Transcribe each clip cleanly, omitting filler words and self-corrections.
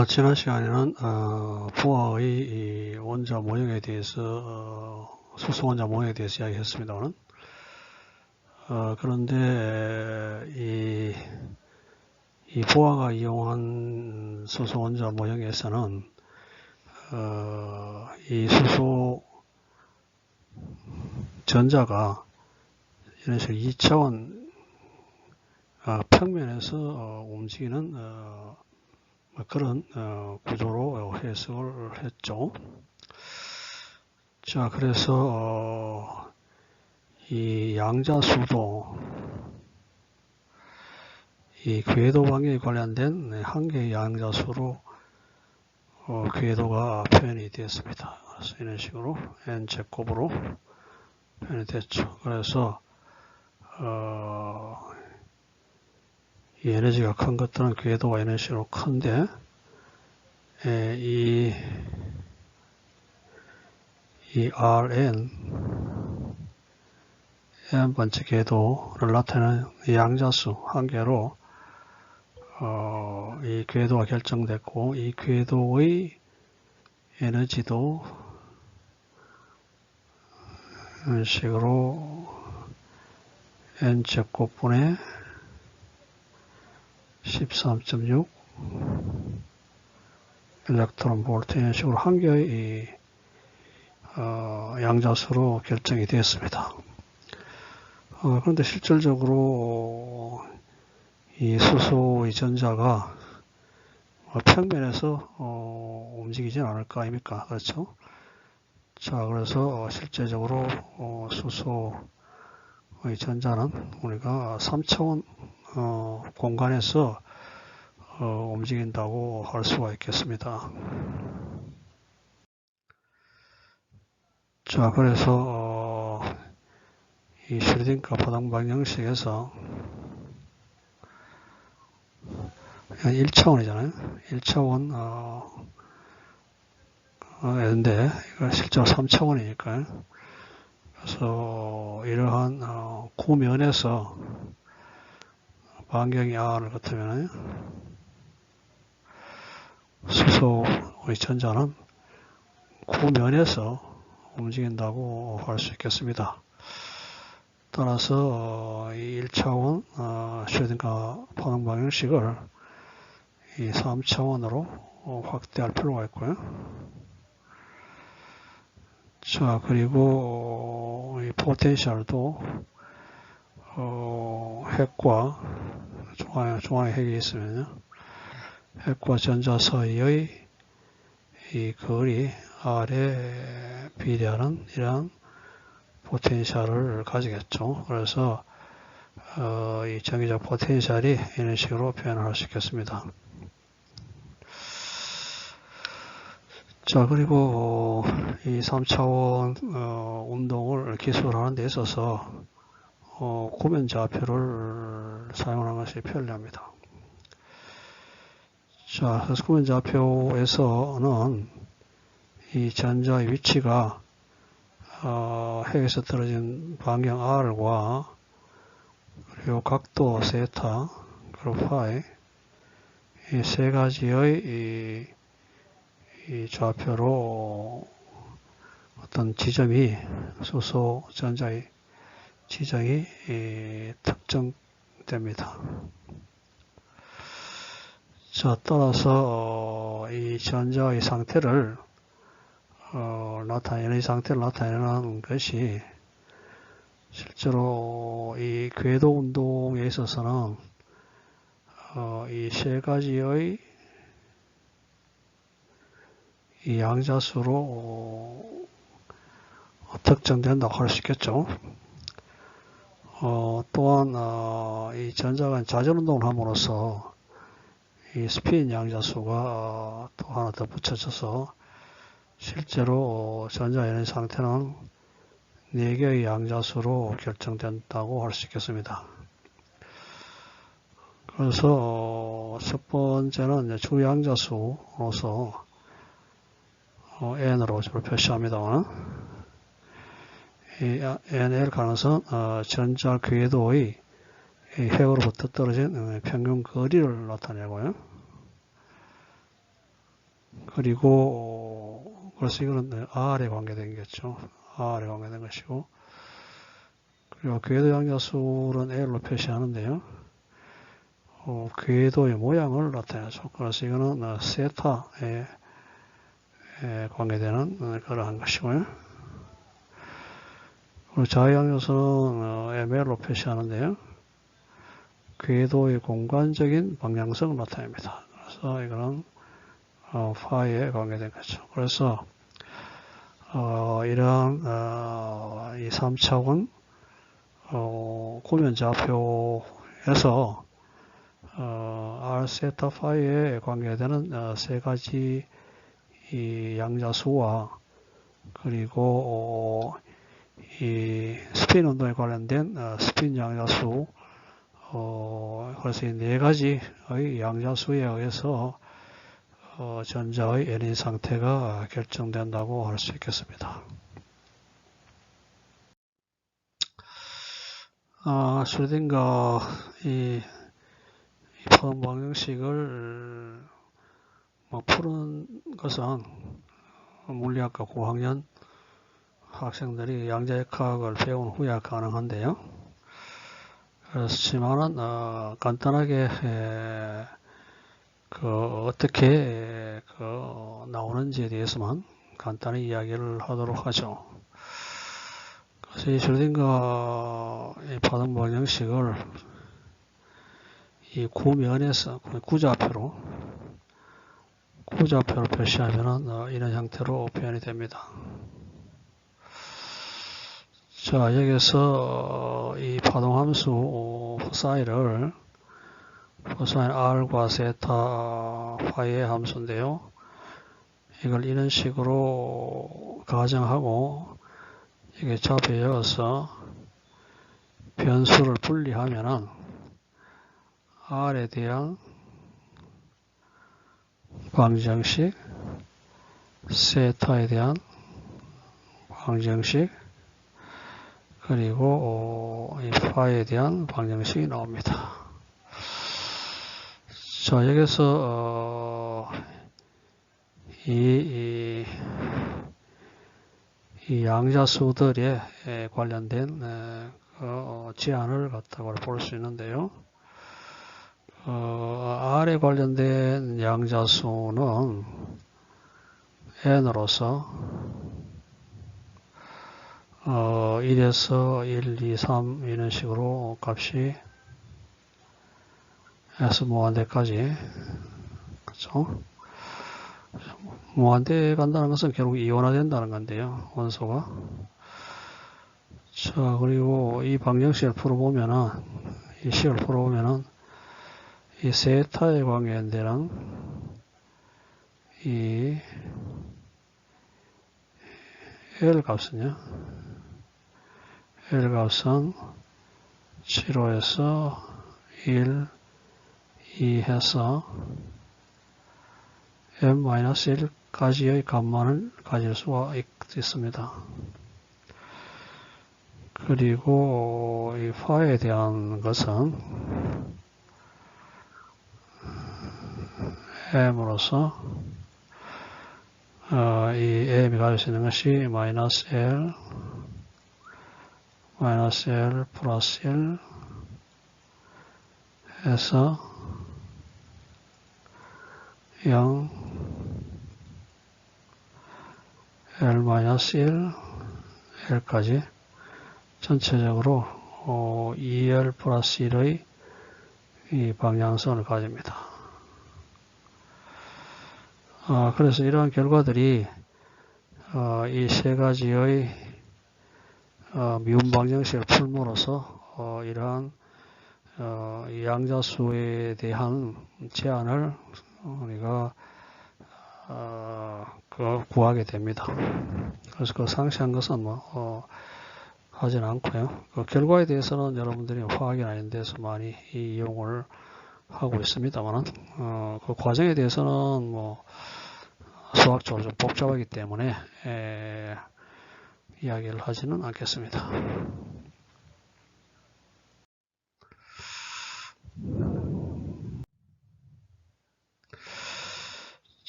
지난 시간에는 부하의 이 원자 모형에 대해서 수소 원자 모형에 대해서 이야기했습니다만, 그런데 이 부하가 이용한 수소 원자 모형에서는 이 수소 전자가 이런 식으로 2차원 평면에서 움직이는 그런 구조로 해석을 했죠. 자, 그래서 이 양자수도 이 궤도 방향에 관련된 한 개의 양자수로 궤도가 표현이 되었습니다. 그래서 이런 식으로 n제곱으로 표현이 됐죠. 그래서 이 에너지가 큰 것들은 궤도가 이런 식으로 큰데 이 Rn n번째 궤도를 나타내는 양자수 한 개로 이 궤도가 결정됐고, 이 궤도의 에너지도 이런 식으로 n제곱분의 13.6 일렉트론 볼트 이런 식으로 한 개의 양자수로 결정이 되었습니다. 그런데 실질적으로 이 수소의 전자가 평면에서 움직이진 않을 거 아닙니까? 그렇죠? 자, 그래서 실제적으로 수소의 전자는 우리가 3차원 공간에서 움직인다고 할 수가 있겠습니다. 자, 그래서 이 슈르딩가 파동방 형식에서 1차원이잖아요. 1차원 인데 이거 실제로 3차원이니까요. 그래서 이러한 구면에서 반경이 R을 같으면 수소의 전자는 구면에서 움직인다고 할 수 있겠습니다. 따라서 이 1차원 슈레딩가 파동방 형식을 이 3차원으로 확대할 필요가 있고요. 자, 그리고 이 포텐셜도 핵과 중앙에 핵이 있으면요, 핵과 전자 사이의 이 거리 R에 비례하는 이러한 포텐셜을 가지겠죠. 그래서 이 정기적 포텐셜이 이런 식으로 표현할 수 있겠습니다. 자, 그리고 이 3차원 운동을 기술하는 데 있어서 구면좌표를 사용하는 것이 편리합니다. 자, 그래서 구면좌표에서는 이 전자의 위치가 핵에서 떨어진 반경 R과 그리고 각도 세타, 그리고 파이, 이 세 가지의 이 좌표로 어떤 지점이 수소 전자의 지점이 특정됩니다. 자, 따라서 이 전자의 상태를 에너지 상태를 나타내는 것이 실제로 이 궤도 운동에 있어서는 이 세 가지의 이 양자수로 특정된다고 할 수 있겠죠. 또한 이 전자가 자전운동을 함으로써 이 스피인 양자수가 또 하나 더 붙여져서 실제로 전자 에너지 상태는 4개의 양자수로 결정된다고 할 수 있겠습니다. 그래서 첫 번째는 주양자수로서 n으로 주로 표시합니다만, 이 nl 가능성 전자 궤도의 핵으로부터 떨어진 평균 거리를 나타내고요. 그리고 그래서 이거는 R에 관계된겠죠. R에 관계된 것이고, 그리고 궤도 양자수는 L로 표시하는데요. 궤도의 모양을 나타내죠. 그래서 이거는 세타에 관계되는 그러한 것이고요. 그리고 자유양자수는 ML로 표시하는데요. 궤도의 공간적인 방향성을 나타냅니다. 그래서 이거는 파이에 관계된 거죠. 그래서 이러한 이 3차원 고면좌표에서 R 세타 파이에 관계되는 세 가지 이 양자수와 그리고 이 스핀 운동에 관련된 스핀 양자수, 그래서 이 네 가지의 양자수에 의해서 전자의 NE 상태가 결정된다고 할 수 있겠습니다. 슈레딩거 이 파동 방정식을 푸는 것은 물리학과 고학년 학생들이 양자역학을 배운 후야 가능한데요. 그렇지만은 간단하게 어떻게 나오는지에 대해서만 간단히 이야기를 하도록 하죠. 그래서 이 슈레딩거 이 파동 방정식을 이 구면에서 구좌표로 표시하면은 이런 형태로 표현이 됩니다. 자, 여기서 이 파동함수 사이를 코사인 R과 세타 파이의 함수인데요. 이걸 이런 식으로 가정하고 이게 좌표여서 변수를 분리하면은 R에 대한 방정식, 세타에 대한 방정식, 그리고 이 파이에 대한 방정식이 나옵니다. 자, 여기서 이 양자수들에 관련된 제한을 갖다가 볼 수 있는데요. R에 관련된 양자수는 n으로서 1에서 1, 2, 3 이런 식으로 값이 S 무한대까지, 그렇죠? 무한대 간다는 것은 결국 이온화된다는 건데요, 원소가. 자, 그리고 이 방정식을 풀어보면은, 이 식을 풀어보면은, 이 세타에 관계되는 이 L 값은요, L 값은 7호에서 1, 2 해서 m-1까지의 값만을 가질 수가 있습니다. 그리고 이 파에 대한 것은 m으로서 이 m이 가질 수 있는 것이 -L 플러스 1 해서 0 L-1 L까지 전체적으로 2L 플러스 1의 이 방향성을 가집니다. 그래서 이러한 결과들이 이 세 가지의 미분 방정식을 풀므로써 이러한 이 양자수에 대한 제한을 우리가 구하게 됩니다. 그래서 그 상세한 것은 하지는 않고요. 그 결과에 대해서는 여러분들이 화학이 아닌 데서 많이 이용을 하고 있습니다만, 그 과정에 대해서는 수학적으로 좀 복잡하기 때문에 이야기를 하지는 않겠습니다.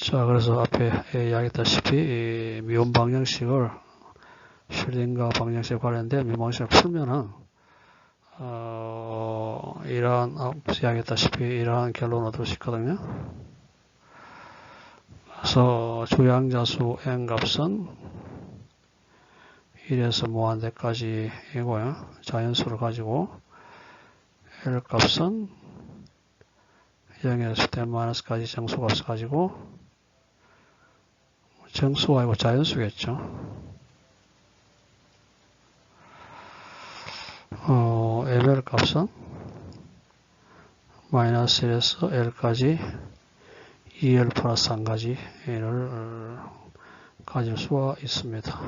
자, 그래서 앞에 이야기했다시피 미분 방정식을 슐링거 방정식에 관련된 미분 방정식을 풀면은 이러한 이야기했다시피 이러한 결론을 얻을 수 있거든요. 그래서 주양자수 n 값은 1에서 무한대까지이고요. 자연수를 가지고 L 값은 0에서 n-까지 정수값을 가지고 정수가 아니고 자연수겠죠. ML 값은 마이너스 1에서 L까지 2L 플러스 1가지를 가질 수가 있습니다.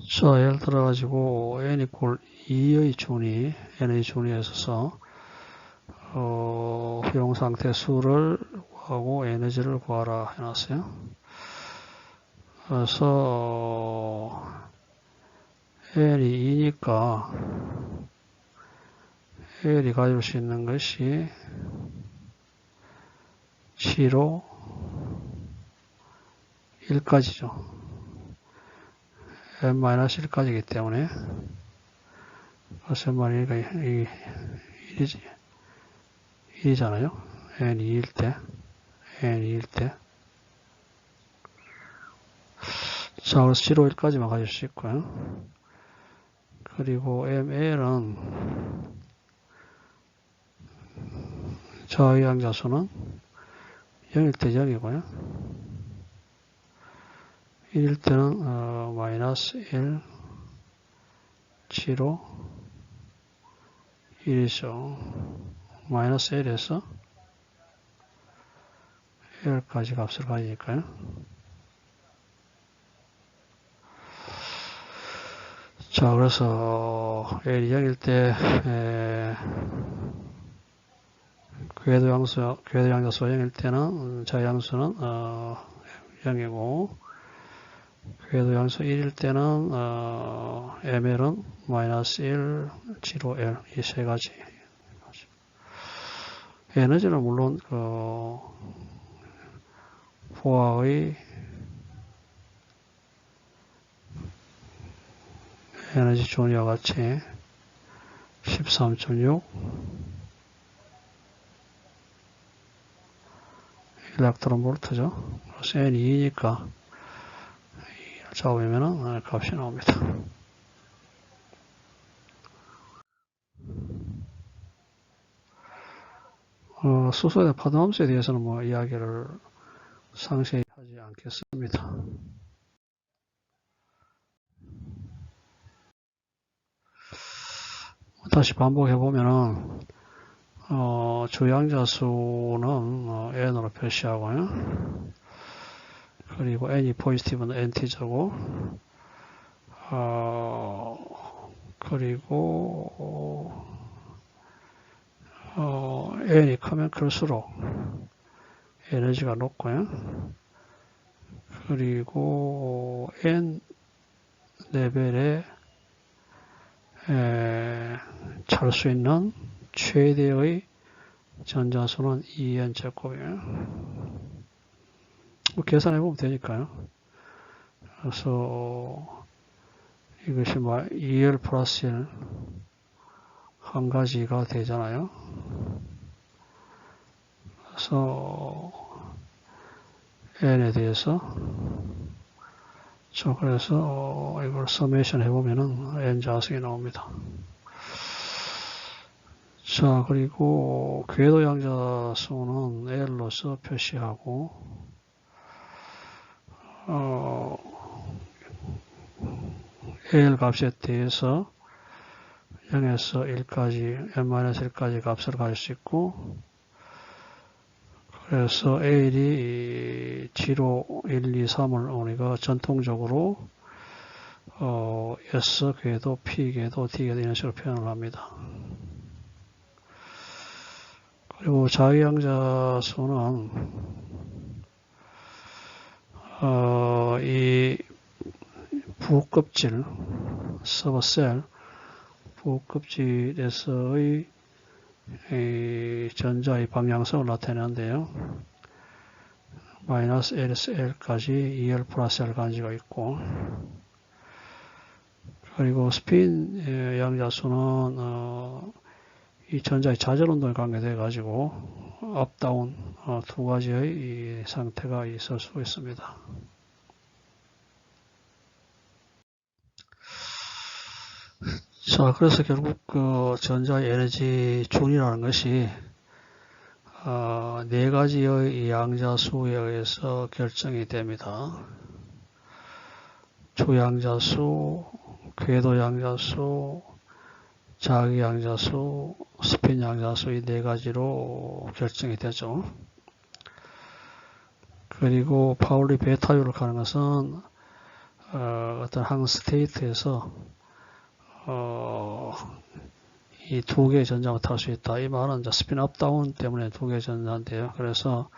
자, 예를 들어 가지고 n 이퀄 2의 준위, n의 준위에 있어서 효용 상태 수를 구하고 에너지를 구하라 해놨어요. 그래서 n이 2니까 L이 가질 수 있는 것이 7호 1까지죠. n-1까지이기 때문에 그래서 말이니까 1이잖아요. n이 2일 때 자, 그래서 7호 1까지만 가질 수 있고요. 그리고 ML은 저항자수는 0일 때 0이고요. 1일 때는 마이너스 1, 7호 1이죠. 마이너스 1에서 1까지 값을 가지니까요. 자, 그래서 L이 0일 때 궤도양자수가 0일 때는 자양수는 0이고 궤도양수 1일 때는 ML은 마이너스 1, 7호 L 이 세 가지. 에너지는 물론 보아의 에너지 준위와 같이 13.6 일렉트론 볼트죠. 그래서 N2니까 2를 잡으면은 값이 나옵니다. 수소의 파동함수에 대해서는 뭐 이야기를 상세히 하지 않겠습니다. 다시 반복해 보면은 주양자수는 n으로 표시하고요. 그리고 n이 포지티브는 nt저고 그리고 n이 크면 클수록 에너지가 높고요. 그리고 n 레벨에 찰 수 있는 최대의 전자수는 2n 제곱이에요. 뭐 계산해 보면 되니까요. 그래서 이것이 2l 플러스 1 한 가지가 되잖아요. 그래서 n에 대해서 그래서 이걸 서메이션 해보면은 n 자승이 나옵니다. 자, 그리고 궤도 양자수는 L로서 표시하고 L 값에 대해서 0에서 1까지, n-1까지 값을 가질 수 있고 그래서 L이 7호 1, 2, 3을 우리가 전통적으로 S 궤도, P 궤도, D 궤도 이런 식으로 표현을 합니다. 그리고 자유양자수는 이 부껍질, 서버셀, 부껍질에서의 이 전자의 방향성을 나타내는데요. 마이너스 L에서 L까지 2L 플러스 L 간지가 있고, 그리고 스핀 양자수는 이 전자의 자전 운동에 관계돼 가지고 업다운 두 가지의 이 상태가 있을 수 있습니다. 자, 그래서 결국 그 전자의 에너지 준이라는 것이 네 가지의 양자수에 의해서 결정이 됩니다. 주양자수, 궤도 양자수, 자기 양자수, 스핀 양자수 이 네 가지로 결정이 되죠. 그리고 파울리 베타율을 가는 것은 어떤 한 스테이트에서 이 두 개의 전자가 탈 수 있다. 이 말은 이제 스핀 업다운 때문에 두 개의 전자인데요. 그래서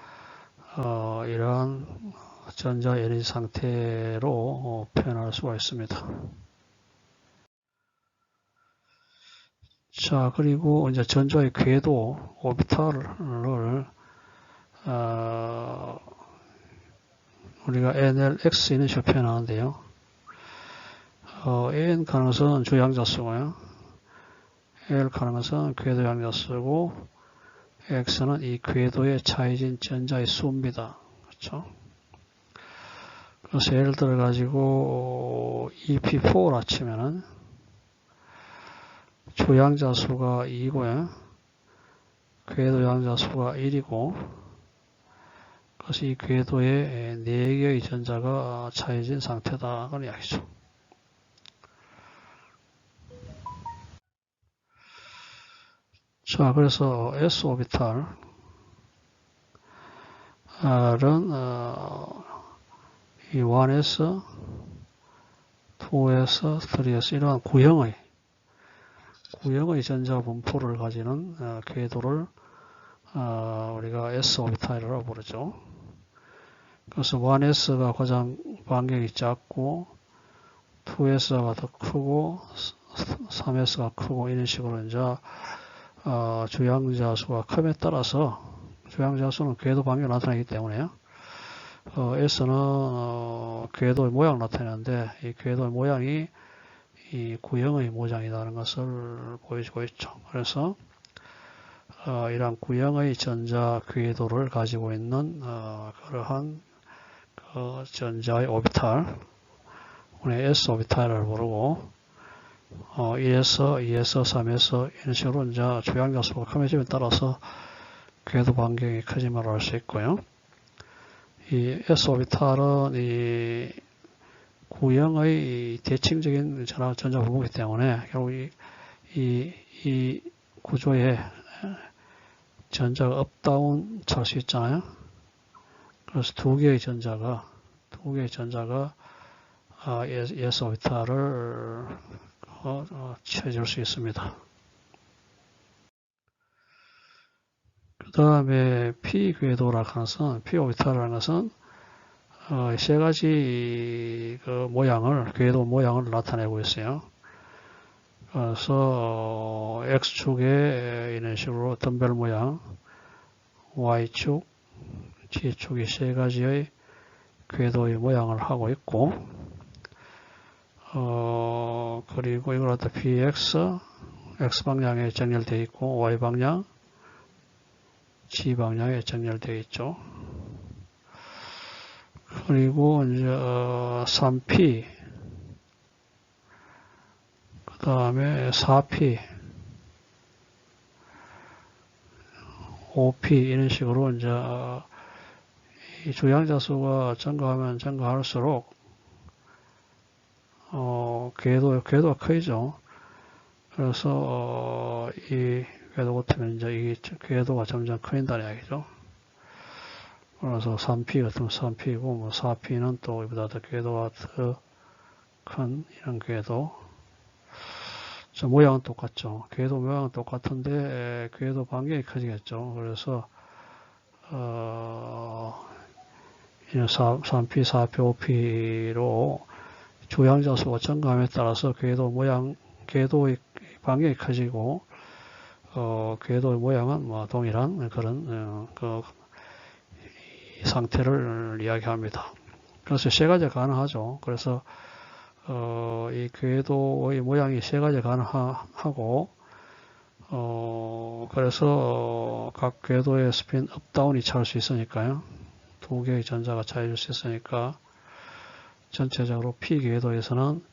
이러한 전자 에너지 상태로 표현할 수가 있습니다. 자, 그리고 이제 전자의 궤도 오비탈을 우리가 NLX 이런 식으로 표현하는데요. N 가는 것은 주양자수고요. L 가는 것은 궤도 양자수고, X는 이 궤도에 차해진 전자의 수입니다. 그렇죠? 그래서 예를 들어 가지고 EP4라 치면은 주양자수가 2고요. 궤도 양자수가 1이고, 그래서 이 궤도에 4개의 전자가 차해진 상태다. 그런 이야기죠. 자, 그래서 S 오비탈은 이 1S, 2S, 3S 이러한 구형의 전자 분포를 가지는 궤도를 우리가 S 오비탈이라고 부르죠. 그래서 1S가 가장 반경이 작고 2S가 더 크고 3S가 크고 이런 식으로 이제 주양자수가 큼에 따라서 주양자수는 궤도 반경을 나타내기 때문에요. S는 궤도의 모양을 나타내는데 이 궤도의 모양이 이 구형의 모양이라는 것을 보여주고 있죠. 그래서 이러한 구형의 전자 궤도를 가지고 있는 그러한 전자의 오비탈, 우리 S 오비탈을 부르고 1에서 2에서 3에서 이런 식으로 이제 주양자수가 커져짐에 따라서 궤도 반경이 커짐을 알 수 있고요. 이 S 오비탈은 이 구형의 대칭적인 전자 분포이기 때문에 결국 이 구조에 전자가 업다운 찰 수 있잖아요. 그래서 두 개의 전자가 S 오비탈을 채워줄 수 있습니다. 그 다음에 P 궤도라는 것은, P 오비탈이라는 것은 세 가지 궤도 모양을 나타내고 있어요. 그래서 X축에 이런 식으로 덤벨 모양, Y축, G축이 세 가지의 궤도의 모양을 하고 있고, 그리고 이걸 갖다 BX, X방향에 정렬되어 있고, Y방향, G방향에 정렬되어 있죠. 그리고 이제 3P, 그 다음에 4P, 5P 이런 식으로 이제 이 주양자수가 증가하면 증가할수록 궤도가 커지죠. 그래서 이 궤도 같으면 이제 이 궤도가 점점 커진다는 이야기죠. 그래서 3P 같으면 3P고, 뭐 4P는 또 이보다 더 궤도가 더 큰 이런 궤도. 저 모양은 똑같죠. 궤도 모양은 똑같은데 궤도 반경이 커지겠죠. 그래서 3P, 4P, 5P로 주양자수가 증가함에 따라서 궤도의 반경이 커지고 궤도의 모양은 뭐 동일한 그런 그 상태를 이야기합니다. 그래서 세 가지가 가능하죠. 그래서 이 궤도의 모양이 세 가지 가능하고 그래서 각 궤도의 스핀 업다운이 차일 수 있으니까요. 두 개의 전자가 차이줄 수 있으니까 전체적으로 P 궤도에서는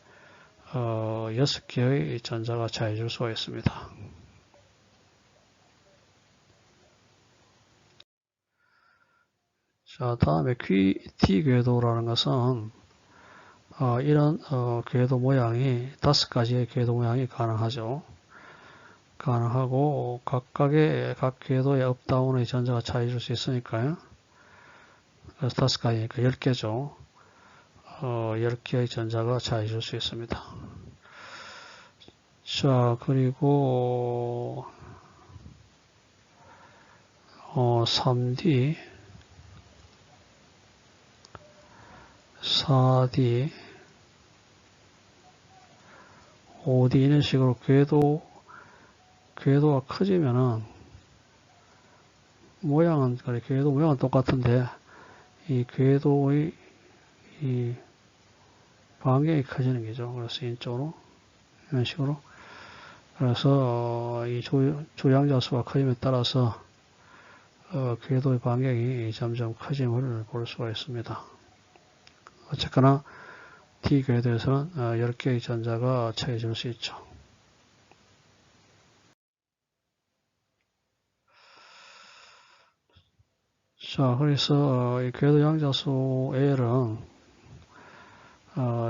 6개의 전자가 차이줄 수가 있습니다. 자, 다음에 T 궤도라는 것은 이런 궤도 모양이 5가지의 궤도 모양이 가능하죠. 가능하고 각각의 각 궤도의 업다운의 전자가 차이줄 수 있으니까요. 그래서 5가지니까 10개죠. 10개의 전자가 차이줄 수 있습니다. 자, 그리고 3D, 4D, 5D 이런 식으로 궤도가 커지면은 모양은 그래 궤도 모양은 똑같은데 이 궤도의 이 반경이 커지는 거죠. 그래서 이쪽으로 이런 식으로 그래서 이 조향자 수가 커짐에 따라서 궤도의 반경이 점점 커짐을 볼 수가 있습니다. 어쨌거나 T 궤도에서는 10개의 전자가 차이줄 수 있죠. 자, 그래서 이 궤도 양자수 L은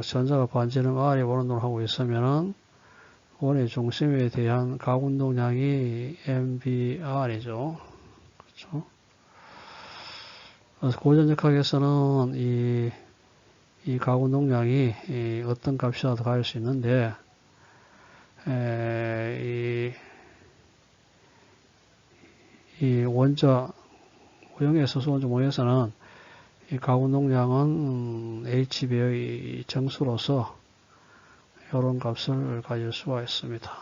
전자가 반지름 R이 원운동을 하고 있으면은 원의 중심에 대한 각운동량이 MBR이죠. 그렇죠? 그래서 고전역학에서는 이 각운동량이 어떤 값이라도 가질 수 있는데 이 원자 모형에서 수원자 모형에서는 이 각운동량은 H배의 정수로서 이런 값을 가질 수가 있습니다.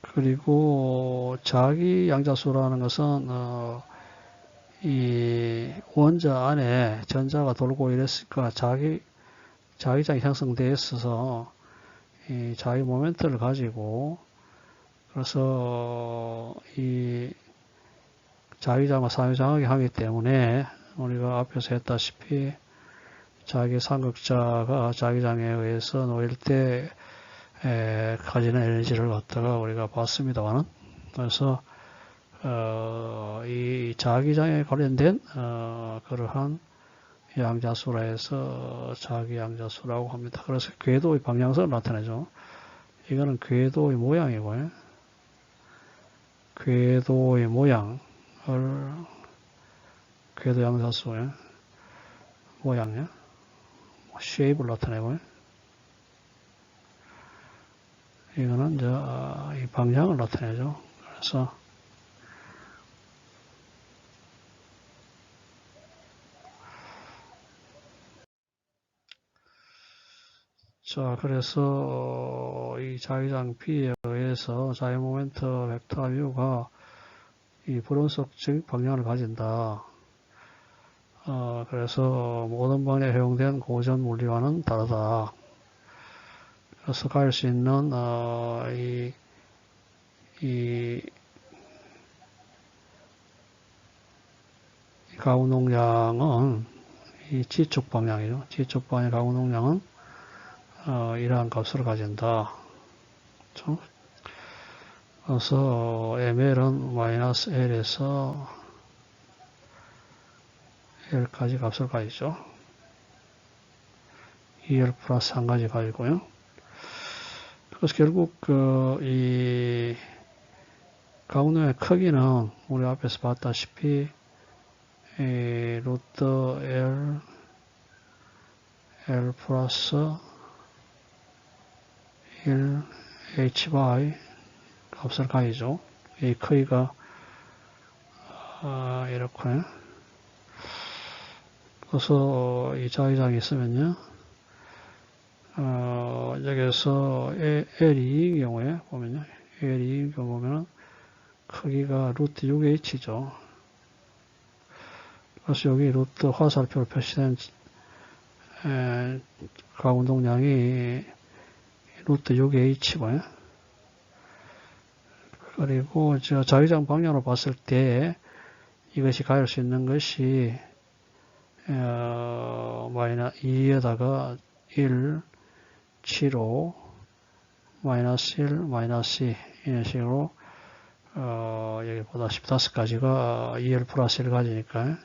그리고 자기 양자수라는 것은 이 원자 안에 전자가 돌고 이랬으니까 자기장이 형성되어 있어서 이 자기 모멘트를 가지고 그래서 이 자기장과 상유장하게 하기 때문에 우리가 앞에서 했다시피 자기 삼극자가 자기장에 의해서 놓일 때 가지는 에너지를 갖다가 우리가 봤습니다만은 그래서 이 자기장에 관련된 그러한 양자수라 해서 자기 양자수라고 합니다. 그래서 궤도의 방향성을 나타내죠. 이거는 궤도의 모양이고요. 궤도의 모양을 궤도 양자수의 모양이요. 쉐입을 나타내고요. 이거는 이제 이 방향을 나타내죠. 그래서 자, 그래서 이 자기장 P에 의해서 자유 모멘트 벡터 U가 이 불원속적 방향을 가진다. 그래서 모든 방향에 허용된 고전 물리와는 다르다. 그래서 갈 수 있는 이 가운동량은 이 지축 방향이죠. 지축 방향의 가운동량은 이러한 값을 가진다. 그렇죠? 그래서 ML은 마이너스 L에서 L까지 값을 가지죠. 2L 플러스 한 가지 가지고요. 그래서 결국 이 가운동의 크기는 우리 앞에서 봤다시피 루트 L 플러스 1 H 바이 값을 가지죠. 이 크기가 이렇게 그래서 이 자기장이 있으면요 여기서 L2인 경우에 보면요. L2인 경우 보면은 크기가 루트 6H죠. 그래서 여기 루트 화살표로 표시된 가운동량이 루트 6H고요. 그리고 자기장 방향으로 봤을 때 이것이 가할 수 있는 것이 마이너스 2에다가 1, 7, 5, 마이너스 1, 마이너스 2 이런 식으로 여기 보다시피 5가지가 2L 플러스 1 가지니까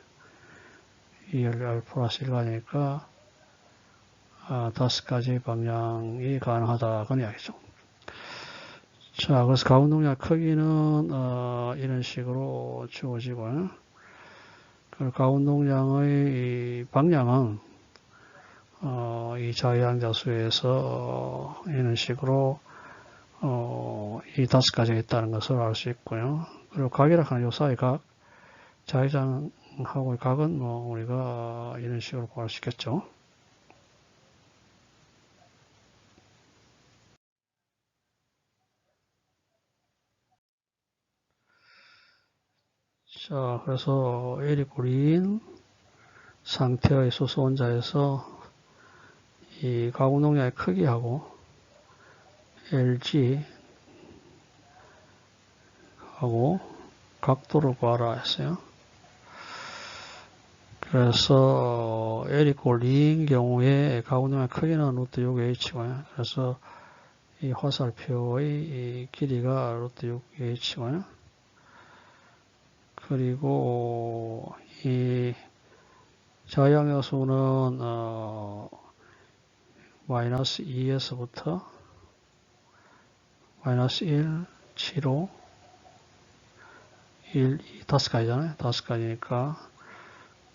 2L 플러스 1 가지니까 5가지 방향이 가능하다는 이야기죠. 자, 그래서 가운동량 크기는 이런 식으로 주어지고요. 그 가운동량의 방향은 이 자유양자수에서 이런 식으로 이 5가지가 있다는 것을 알 수 있고요. 그리고 각이라고 하는 요 사이 각, 자유장하고의 각은 우리가 이런 식으로 구할 수 있겠죠. 자, 그래서 L이 구린 상태의 소수 원자에서 이 가공동량의 크기하고 LG 하고 각도를 구하라 했어요. 그래서 L이 꼴인 경우에 가공동량의 크기는 루트 6H고요. 그래서 이 화살표의 이 길이가 루트 6H고요. 그리고 이 자양요수는 마이너스 2에서부터 마이너스 1, 7, 5, 1, 2, 5가지잖아요. 5가지니까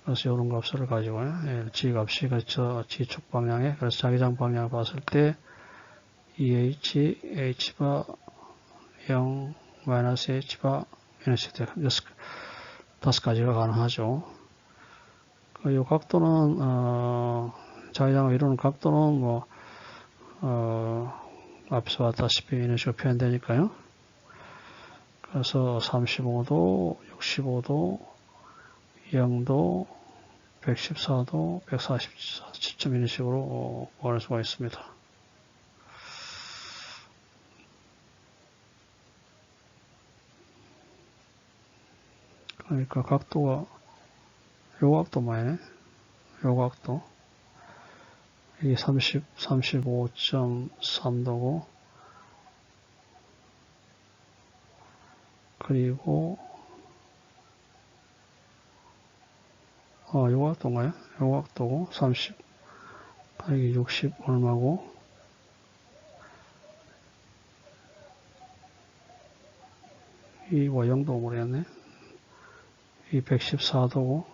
그래서 이런 값을 가지고요. G 값이 그렇죠. G축 방향에 그래서 자기장 방향을 봤을 때 EH, H바 0, 마이너스 H바 이런 식으로 5가지가 가능하죠. 이 각도는 자기장을 이루는 각도는 앞에서 봤다시피 이런 식으로 표현되니까요. 그래서 35도, 65도, 0도, 114도, 147점 이런 식으로 구할 수가 있습니다. 그러니까 각도가 요 각도만이네. 요 각도. 이게 35.3도고 그리고 요 각도인가요? 요 각도고 30 이게 60 얼마고 이 Y형도 모르겠네. 이 114도고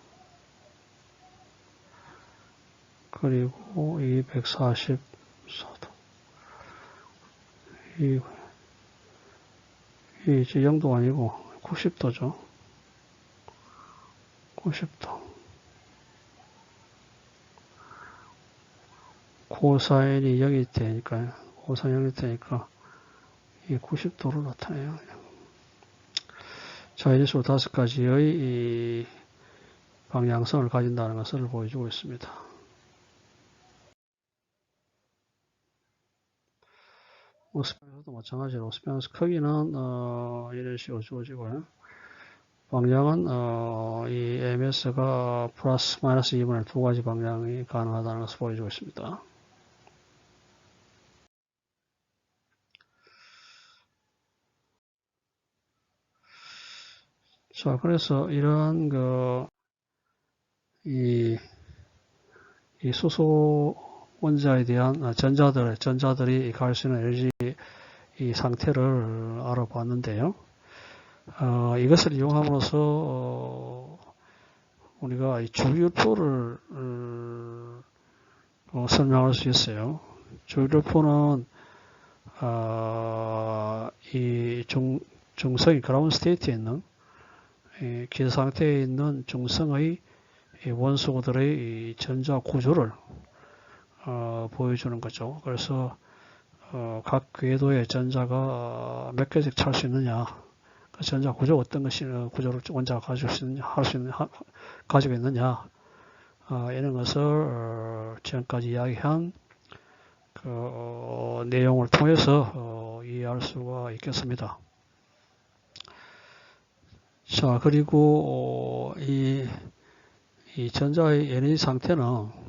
그리고 이 144도 이 Y형도 아니고 90도죠. 90도 코사인이 0이 되니까요. 코사인 0이 되니까 이 90도로 나타내요. 자, 이런 식으로 5가지의 이 방향성을 가진다는 것을 보여주고 있습니다. 스페인에서도 마찬가지로 스페인스 크기는 이런 식으로 주어지고요. 방향은 이 MS가 플러스 마이너스 2분의 2가지 방향이 가능하다는 것을 보여주고 있습니다. 자, 그래서 이런 이 수소 원자에 대한 전자들이 갈 수 있는 에너지 이 상태를 알아봤는데요. 이것을 이용함으로써 우리가 이 주기율표를 설명할 수 있어요. 주기율표는 이 중성이 그라운드 스테이트에 있는 기저 상태에 있는 중성의 원소들의 전자 구조를 보여주는 거죠. 그래서 각 궤도의 전자가 몇 개씩 찰 수 있느냐, 그 전자 구조 어떤 것이 구조를 원자가 가지고 있느냐, 이런 것을 지금까지 이야기한 그 내용을 통해서 이해할 수가 있겠습니다. 자, 그리고 이 전자의 에너지 상태는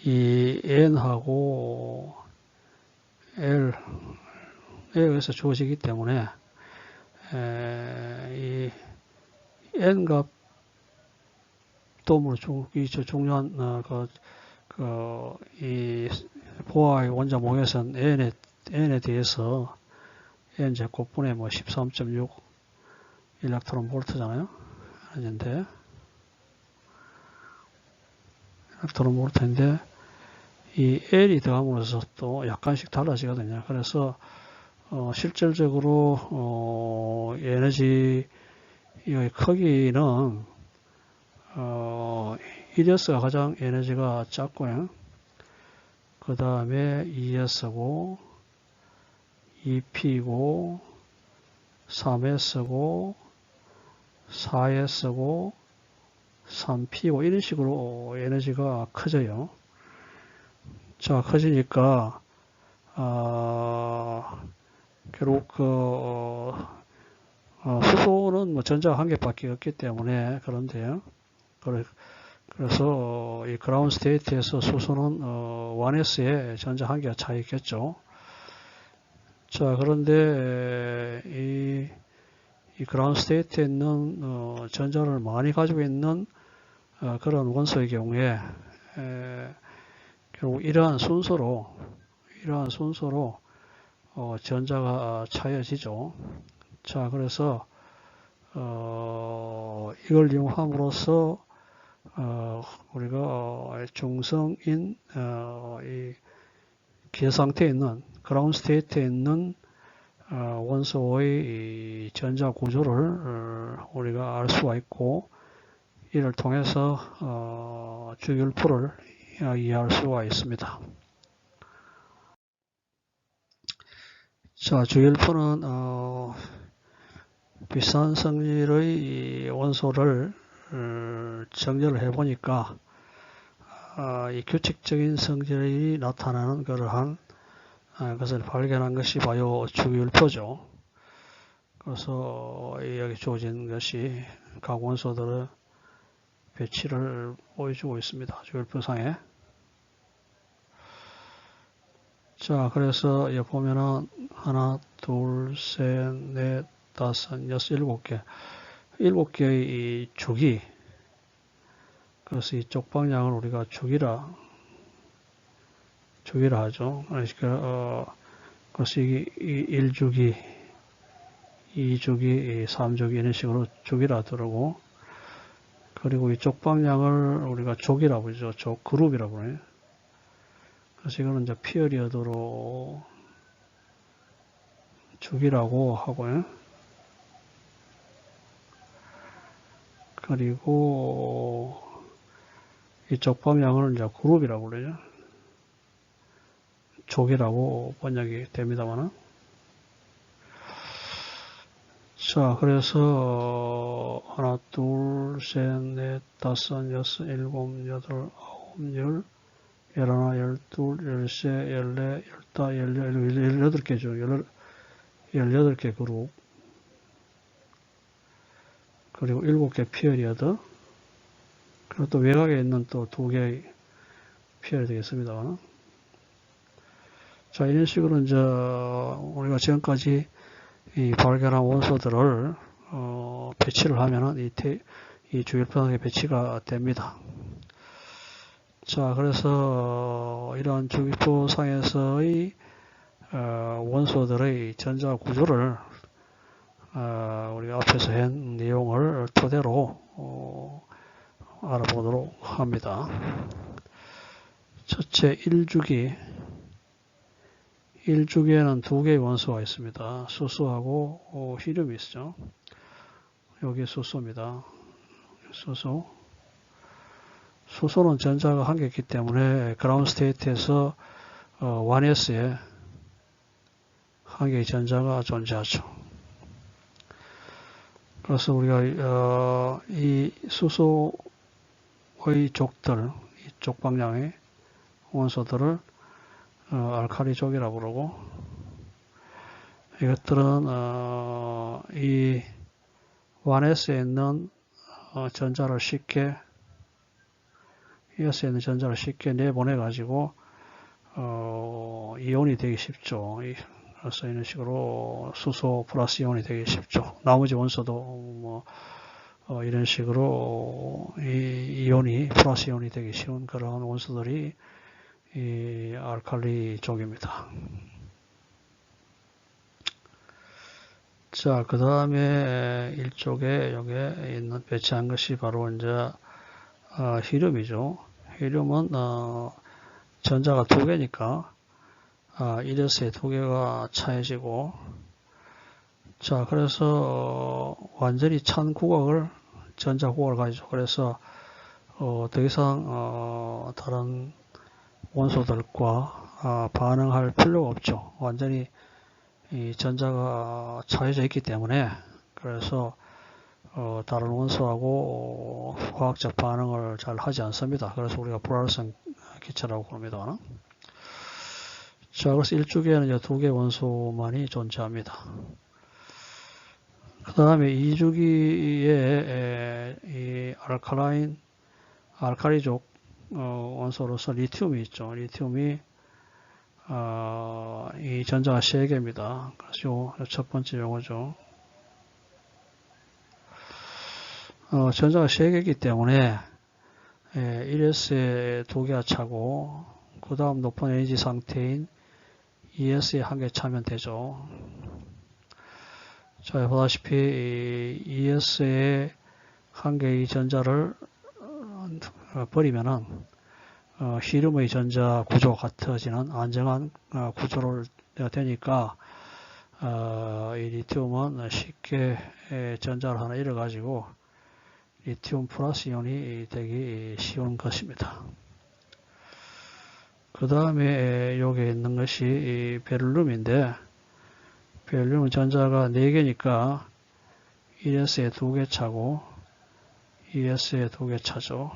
이 N하고 L에 의해서 주어지기 때문에 이 N값 도 중요한 이 보아의 원자 모에선 N에 대해서 N 제곱분의 13.6 일렉트론 볼트잖아요. 현재 일렉트론 볼트인데 이 L이 더함으로써 또 약간씩 달라지거든요. 그래서 실질적으로 에너지의 크기는 1S가 가장 에너지가 작고요. 그 다음에 2S고 2P고 3S고 4S고 3P고 이런 식으로 에너지가 커져요. 자, 커지니까 결국 수소는 전자가 한 개밖에 없기 때문에 그런데요. 그래서 이 그라운드 스테이트에서 수소는 1S에 전자 한 개가 차 있겠죠. 자, 그런데 이 그라운드 스테이트에 있는 전자를 많이 가지고 있는 그런 원소의 경우에 결국 이러한 순서로 전자가 차여지죠. 자, 그래서 이걸 이용함으로써 우리가 중성인 이 기상태에 있는 그라운드 스테이트에 있는 원소의 전자 구조를 우리가 알 수가 있고, 이를 통해서 주기율표를 이해할 수가 있습니다. 자, 주기율표는 비슷한 성질의 원소를 정렬을 해보니까 이 규칙적인 성질이 나타나는 그러한 것을 발견한 것이 바로 주기율표죠. 그래서 여기 주어진 것이 각 원소들의 배치를 보여주고 있습니다. 주기율표상에. 자, 그래서 여기 보면은 하나, 둘, 셋, 넷, 다섯, 여섯, 일곱 개의 이 주기. 그래서 이쪽 방향을 우리가 주기라 하죠. 그러니까 그래서 이 1주기, 2주기, 3주기 이런 식으로 주기라 그러고, 그리고 이쪽 방향을 우리가 족이라고 그러죠. 족 그룹이라고 그래요. 그래서 이거는 이제 피어리어드로 주기라고 하고요. 그리고 이쪽 방향을 이제 그룹이라고 그러죠. 족이라고 번역이 됩니다만은. 자, 그래서 하나, 둘, 셋, 넷, 다섯, 여섯, 일곱, 여덟, 아홉, 열, 열하나, 열둘, 열세, 열네, 열다, 열여덟 개죠. 18개 그룹. 그리고 7개 피어리어드. 그리고 또 외곽에 있는 또 2개의 피어리어드가 있습니다만. 자, 이런 식으로 이제 우리가 지금까지 이 발견한 원소들을 배치를 하면은 이 주기율표상에 배치가 됩니다. 자, 그래서 이러한 주기율표상에서의 원소들의 전자 구조를 우리가 앞에서 한 내용을 토대로 알아보도록 합니다. 첫째, 1주기에는 2개의 원소가 있습니다. 수소하고 히륨이 있죠. 여기 수소입니다. 수소. 수소는 전자가 한 개 있기 때문에 그라운드 스테이트에서 1s에 한 개의 전자가 존재하죠. 그래서 우리가 이 수소의 족들, 이쪽 방향의 원소들을 알칼리족이라고 부르고, 이것들은 이 1s에 있는 전자를 쉽게 내보내 가지고 이온이 되기 쉽죠. 그래서 이런 식으로 수소 플러스 이온이 되기 쉽죠. 나머지 원소도 뭐 이런 식으로 이온이 플러스 이온이 되기 쉬운 그런 원소들이 이 알칼리 쪽입니다. 자, 그 다음에 일쪽에 여기에 있는 배치한 것이 바로 이제 휘륨이죠. 휘륨은 전자가 두 개니까 1s에 두 개가 차해지고, 자, 그래서 완전히 찬 국악을 전자 국악을 가지죠. 그래서 더 이상 다른 원소들과 반응할 필요가 없죠. 완전히 이 전자가 차해져 있기 때문에. 그래서 다른 원소하고 화학적 반응을 잘 하지 않습니다. 그래서 우리가 불활성 기체라고 부릅니다. 자, 그래서 1주기에는 이제 두 개의 원소만이 존재합니다. 그 다음에 2주기에 이 알칼리족 원소로서 리튬이 있죠. 리튬이 이 전자가 3개입니다. 그래서 요 첫 번째 요거죠. 전자가 3개이기 때문에 1s에 두 개가 차고, 그 다음 높은 에너지 상태인 2s에 한 개 차면 되죠. 자, 보다시피 2s에 한 개의 전자를 버리면은 휘륨의 전자 구조가 같아지는 안정한 구조를 되니까 이 리튬은 쉽게 전자를 하나 잃어가지고 리튬 플러스 이온이 되기 쉬운 것입니다. 그 다음에 여기에 있는 것이 베릴륨인데, 베릴륨은 전자가 4개니까 1s에 2개 차고 2s에 2개 차죠.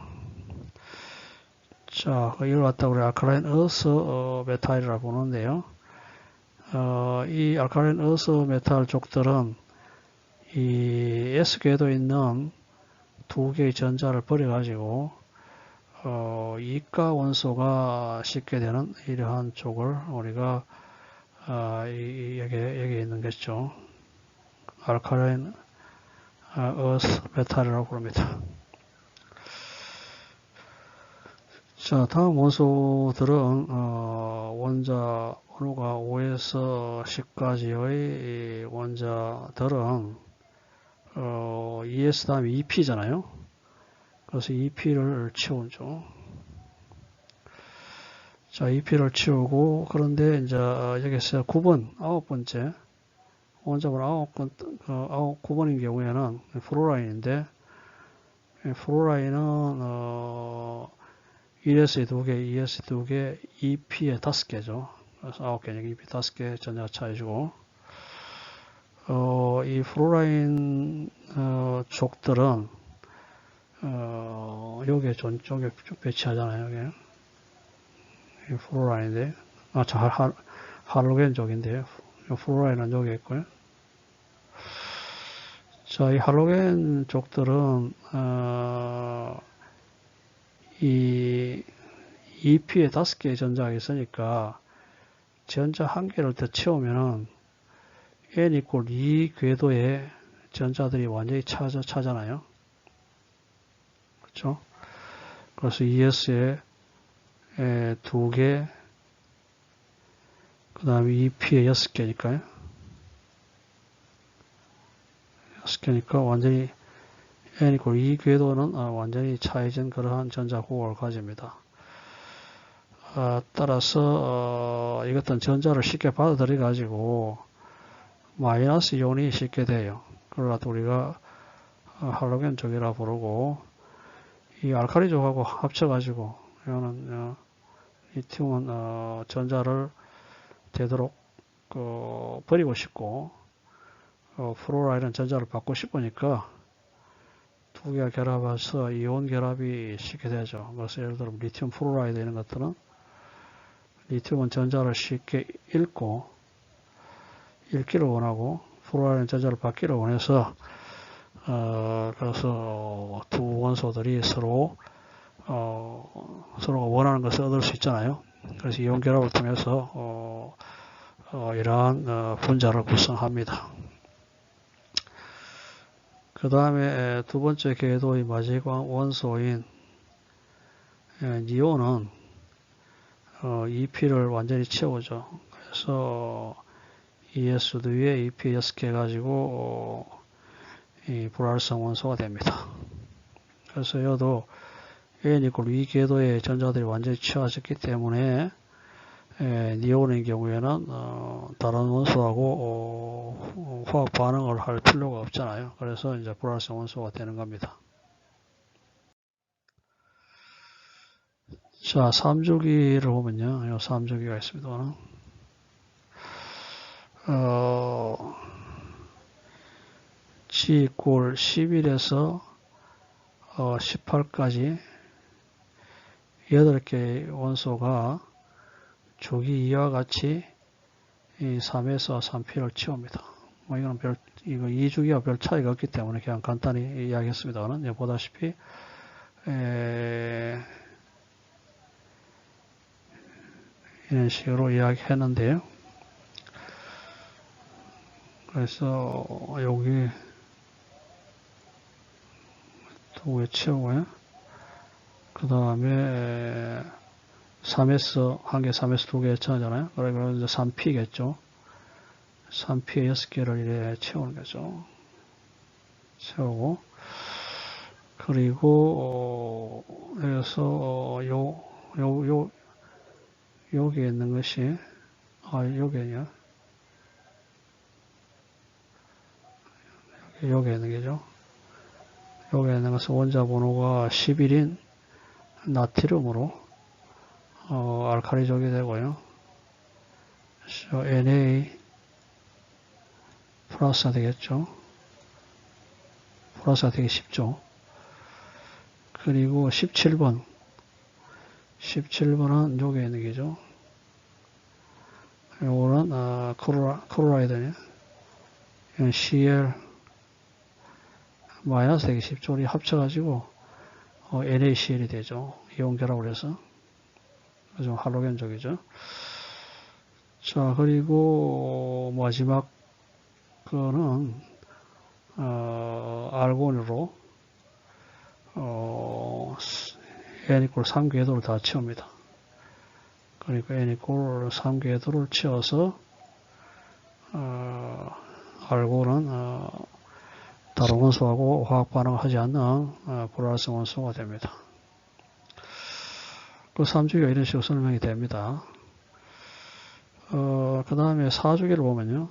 자, 이걸 갖다 우리 알칼라인 어스 메탈이라고 보는데요. 이 알칼라인 어스 메탈 족들은 이 s궤도에 있는 2개의 전자를 버려가지고 이가 원소가 싣게 되는 이러한 쪽을 우리가 여기에 있는 것이죠. 알칼라인 어스 메탈이라고 부릅니다. 자, 다음 원소들은 원자 번호가 5에서 10까지의 원자들은 ES 다음에 EP잖아요. 그래서 EP를 치우죠. 자, EP를 치우고, 그런데 이제 여기서 9번, 9번째 원자번 9번인 경우에는 플로라인인데, 플로라인은 1S에 2개, 2S 2개, EP에 5개죠. 그래서 9개니까 EP 5개 전자가 차해지고, 이 플로라인 족들은 여기에 쪽에 배치하잖아요. 여기 플로라인인데, 할로겐 쪽인데요. 플로라인은 여기 있고요. 자, 이 할로겐 족들은 이 EP에 5개의 전자가 있으니까 전자 한 개를 더 채우면은 N 이퀄 2 궤도의 전자들이 완전히 차잖아요. 그렇죠? 그래서 ES에 2개, 그 다음에 EP에 6개니까요. 6개니까 완전히 N 이퀄 2 궤도는 완전히 차해진 그러한 전자국을 가집니다. 따라서 이것은 전자를 쉽게 받아들여 가지고 마이너스 이온이 쉽게 돼요. 그걸 우리가 할로겐 쪽이라 부르고, 이 알카리족하고 합쳐가지고 이거는 리튬은 전자를 되도록 버리고 싶고 플로라이드는 전자를 받고 싶으니까 두 개가 결합해서 이온 결합이 쉽게 되죠. 그래서 예를 들어 리튬 플로라이드 이런 것들은 리튬은 전자를 쉽게 읽기를 원하고 플로라이드는 전자를 받기를 원해서 그래서 두 원소들이 서로가 원하는 것을 얻을 수 있잖아요. 그래서 이온 결합을 통해서 이러한 분자를 구성합니다. 그 다음에 두 번째 궤도의 마지막 원소인 니온은 EP를 완전히 채우죠. 그래서 ES도 위에 EP 6개 해가지고 이 불활성 원소가 됩니다. 그래서 여도 N 이퀄 이 궤도의 전자들이 완전히 채워졌기 때문에 니온의 경우에는 다른 원소하고 화학 반응을 할 필요가 없잖아요. 그래서 이제 불활성 원소가 되는 겁니다. 자, 3주기를 보면요. 이 3주기가 있습니다. G 이퀄 11에서 18까지 8개의 원소가 주기 2와 같이 이 3에서 3P를 채웁니다. 이거는 이거 2주기와 별 차이가 없기 때문에 그냥 간단히 이야기했습니다만, 보다시피, 이런 식으로 이야기했는데요. 그래서 여기 두 개 채우고요. 그 다음에 3S, 한 개 3S 두 개 했잖아요. 그러면 이제 3P겠죠. 3P에 6개를 이래 채우는 거죠. 채우고, 그리고, 여기서, 여기에 있는 것이, 여기에요. 여기에 있는 게죠. 여기에 있는 것은 원자 번호가 11인 나트륨으로, 알카리족이 되고요. 그래서 Na 플러스가 되겠죠. 플러스가 되기 쉽죠. 그리고 17번. 17번은 여기에 있는 게죠. 요거는, 클로라이드냐. 이건 Cl 마이너스 되기 쉽죠. 우리 합쳐가지고, NaCl이 되죠. 이온 결합을 해서. 좀 할로겐적이죠. 자, 그리고 마지막 거는, 알곤으로, N 이퀄 3궤도를 다 채웁니다. 그러니까 N 이퀄 3궤도를 채워서, 알곤은, 다른 원소하고 화학 반응을 하지 않는 불활성 원소가 됩니다. 그 3주기가 이런 식으로 설명이 됩니다. 그 다음에 4주기를 보면요.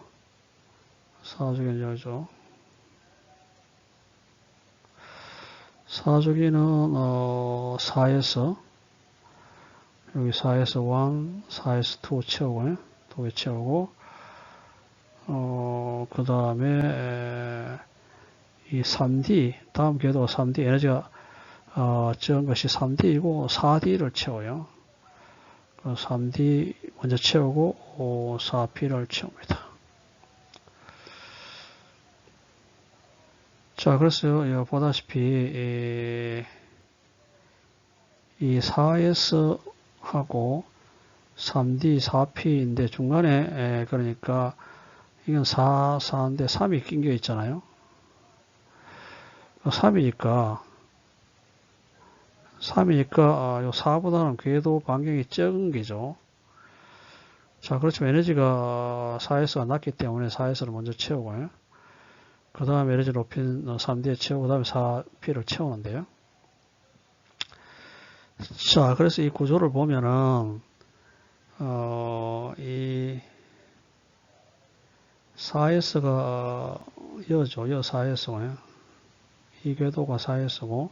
4주기는 여기죠. 4주기는 4에서 여기 4에서 1, 4에서 2 채우고요. 2개 채우고 그 다음에 이 3D 다음 궤도가 3D 에너지가 적은 것이 3D이고 4D를 채워요. 3D 먼저 채우고 4P를 채웁니다. 자, 그래서 보다시피 이 4S하고 3D, 4P인데 중간에 그러니까 이건 4, 4인데 3이 낀겨 있잖아요. 3이니까 요 4보다는 궤도 반경이 적은 게죠. 자, 그렇지만 에너지가 4S가 낮기 때문에 4S를 먼저 채우고요. 그 다음에 에너지 높인 3D에 채우고 그 다음에 4P를 채우는데요. 자, 그래서 이 구조를 보면은 이 4S가 여죠. 4S고요. 이 궤도가 4S고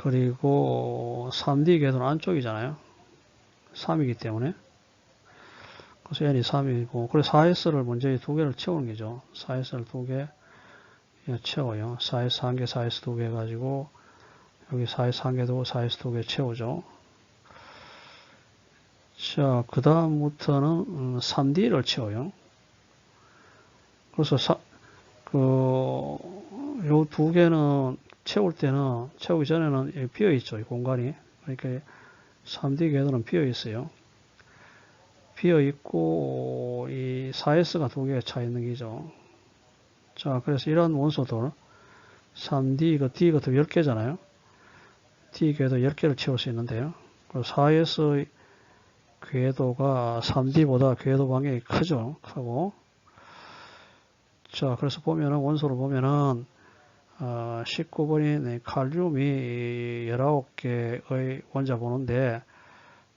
그리고 3D 궤도는 안쪽이잖아요. 3이기 때문에. 그래서 n이 3이고, 그래서 4s를 먼저 이 두 개를 채우는 거죠. 4s를 두 개 채워요. 4s 한 개, 4s 두 개 해가지고, 여기 4s 한 개 두고 4s 두 개 채우죠. 자, 그 다음부터는 3D를 채워요. 그래서 요 두 개는 채우기 전에는 비어 있죠. 이 공간이. 그러니까 3D 궤도는 비어 있어요. 비어 있고, 이 4S가 두 개가 차 있는 거죠. 자, 그래서 이런 원소들, 3D, D 같은 10개잖아요. D 궤도 10개를 채울 수 있는데요. 그리고 4S 궤도가 3D보다 궤도 방향이 크죠. 크고. 자, 그래서 보면은, 원소를 보면은, 19번인 칼륨이 19개의 원자 보는데,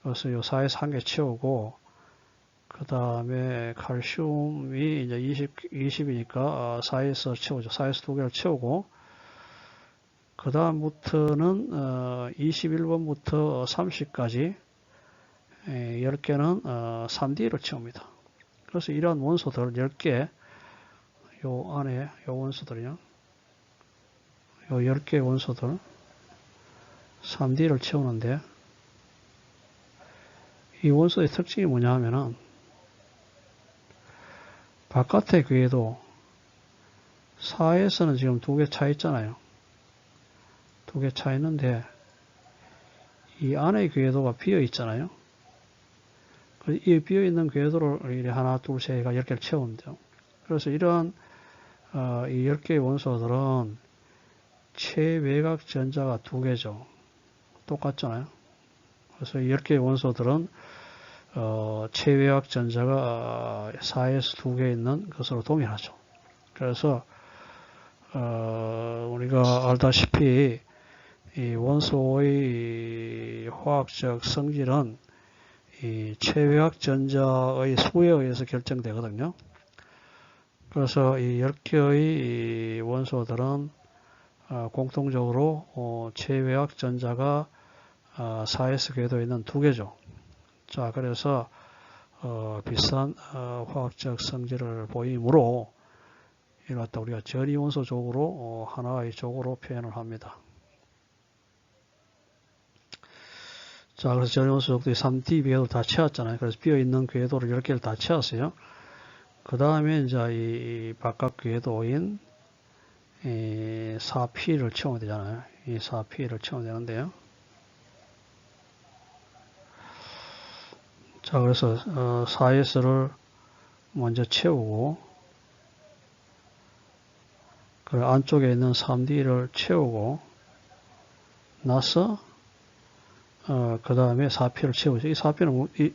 그래서 요 4에서 한 개 채우고, 그 다음에 칼슘이 이제 20이니까 4에서 채우죠. 4에서 두 개를 채우고, 그 다음부터는 21번부터 30까지 10개는 3D를 채웁니다. 그래서 이러한 원소들 10개, 요 안에 요 원소들이요. 요 10개의 원소들 3D를 채우는데, 이 원소의 특징이 뭐냐 하면은, 바깥의 궤도 4에서는 지금 두 개 차 있잖아요. 두 개 차 있는데, 이 안의 궤도가 비어 있잖아요. 이 비어 있는 궤도를 하나, 둘, 셋, 10개를 채운대요. 그래서 이러한 이 10개의 원소들은 최외곽 전자가 두 개죠. 똑같잖아요. 그래서 이 10개의 원소들은 최외곽 전자가 4에서 두 개 있는 것으로 동일하죠. 그래서 우리가 알다시피 이 원소의 화학적 성질은 이 최외곽 전자의 수에 의해서 결정되거든요. 그래서 이 10개의 원소들은 공통적으로 최외곽 전자가 4s 궤도에 있는 두 개죠. 자, 그래서 비슷한 화학적 성질을 보이므로 이를 갖다 우리가 전이원소 쪽으로 하나의 쪽으로 표현을 합니다. 자, 그래서 전이원소 쪽들이 3D 궤도를 다 채웠잖아요. 그래서 비어있는 궤도를 10개를 다 채웠어요. 그 다음에 이제 이 바깥 궤도인 4P를 채우면 되잖아요. 이 4P를 채우면 되는데요. 자, 그래서 4S를 먼저 채우고, 그 안쪽에 있는 3D를 채우고 나서 그 다음에 4P를 채우죠. 이 4P는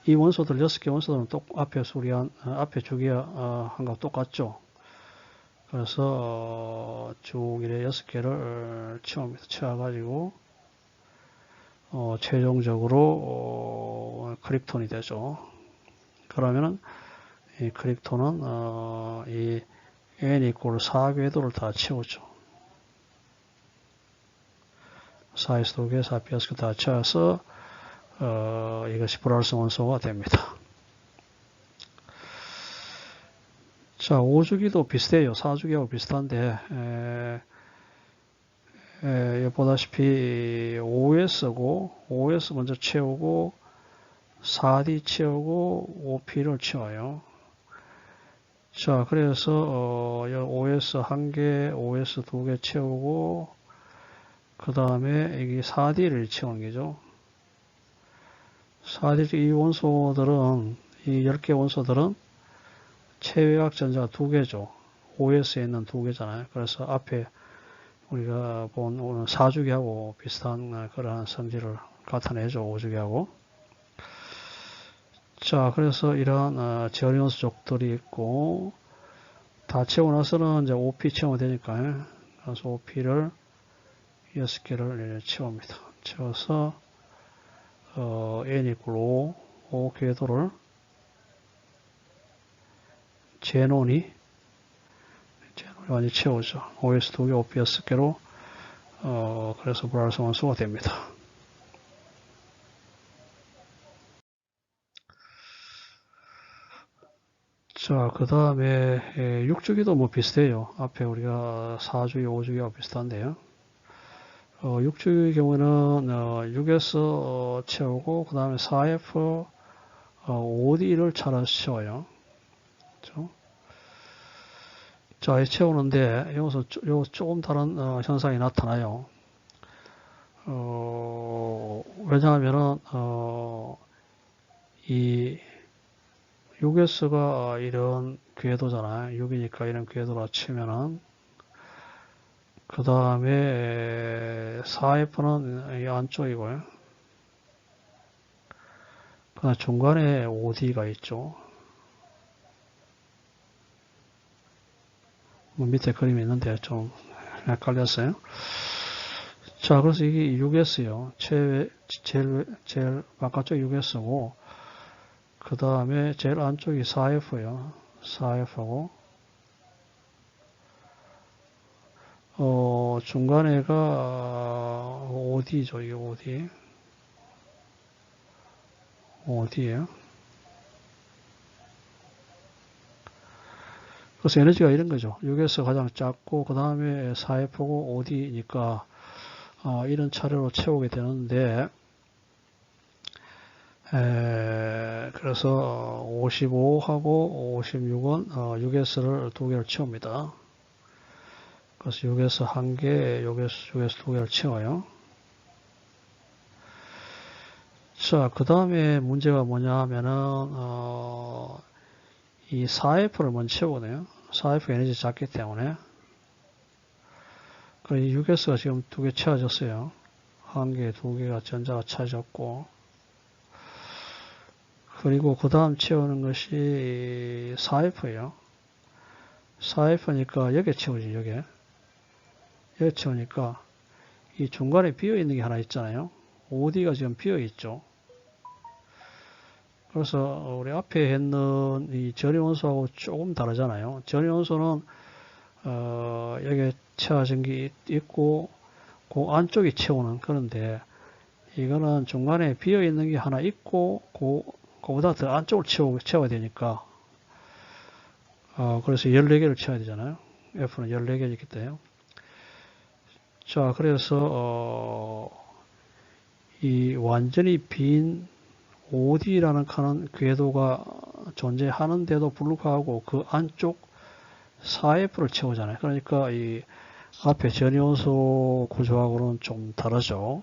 이 원소들 6개 원소들은 앞에 수리한 앞에 주기한 거 똑같죠. 그래서 쭉 이래 6개를 채웁니다. 채워가지고 최종적으로 크립톤이 되죠. 그러면은 이 크립톤은 이 n 이꼴 4궤도를 다 채우죠. 4s 2개, 4ps 다 채워서 이것이 불활성 원소가 됩니다. 자, 5주기도 비슷해요. 4주기하고 비슷한데 보다시피 OS고 5S 먼저 채우고 4D 채우고 5P를 채워요. 자, 그래서 OS 1개, OS 2개 채우고 그 다음에 여기 4D를 채우는 거죠. 4D 이 원소들은 이 10개 원소들은 최외곽 전자가 두 개죠. OS에 있는 두 개잖아요. 그래서 앞에 우리가 본 오늘 4주기하고 비슷한 그러한 성질을 나타내죠. 5주기하고. 자, 그래서 이러한 전이원소족들이 있고 다 채우고 나서는 이제 OP 채우면 되니까요. 그래서 OP를 6개를 채웁니다. 채워서 n 이퀄 5 궤도를 제논이 많이 채우죠. OS 2개, OP 6개로 그래서 불활성 원소가 됩니다. 자, 그 다음에 6주기도 뭐 비슷해요. 앞에 우리가 4주기, 5주기하고 비슷한데요. 6주기의 경우에는 6에서 채우고 그 다음에 4F 5D를 차라서 채워요. 그렇죠? 자, 채우는데 여기서 조금 다른 현상이 나타나요. 왜냐하면은 이 6S가 이런 궤도잖아요. 6이니까 이런 궤도라 치면은 그 다음에 4F는 이 안쪽이고요. 그 다음에 중간에 5D가 있죠. 뭐 밑에 그림이 있는데 좀 헷갈렸어요. 자, 그래서 이게 6S요. 제일 바깥쪽 6S고, 그 다음에 제일 안쪽이 4F요. 4F고, 중간에가 5D죠. 이게 5D. 5D예요. 그래서 에너지가 이런 거죠. 6S 가장 작고, 그 다음에 4F고 5D니까, 이런 차례로 채우게 되는데, 그래서 55하고 56은 6S를 두 개를 채웁니다. 그래서 6S 한 개, 6S 두 개를 채워요. 자, 그 다음에 문제가 뭐냐 하면은, 이 4F를 먼저 채우거든요. 4F 에너지 작기 때문에. 그 6S가 지금 두 개 채워졌어요. 한 개, 두 개가 전자가 차졌고, 그리고 그 다음 채우는 것이 4F예요. 4F니까 여기에 채우지, 여기에. 여기 채우니까 이 중간에 비어있는 게 하나 있잖아요. 5D가 지금 비어있죠. 그래서 우리 앞에 했는 이 전이원소하고 조금 다르잖아요. 전이원소는 여기에 채워진 게 있고 그 안쪽에 채우는 그런데 이거는 중간에 비어있는 게 하나 있고 그보다 더 안쪽을 채워야 되니까 그래서 14개를 채워야 되잖아요. F는 14개 있기 때문에. 자, 그래서 이 완전히 빈 OD라는 칸은 궤도가 존재하는데도 불구하고 그 안쪽 4F를 채우잖아요. 그러니까 이 앞에 전이원소 구조하고는 좀 다르죠.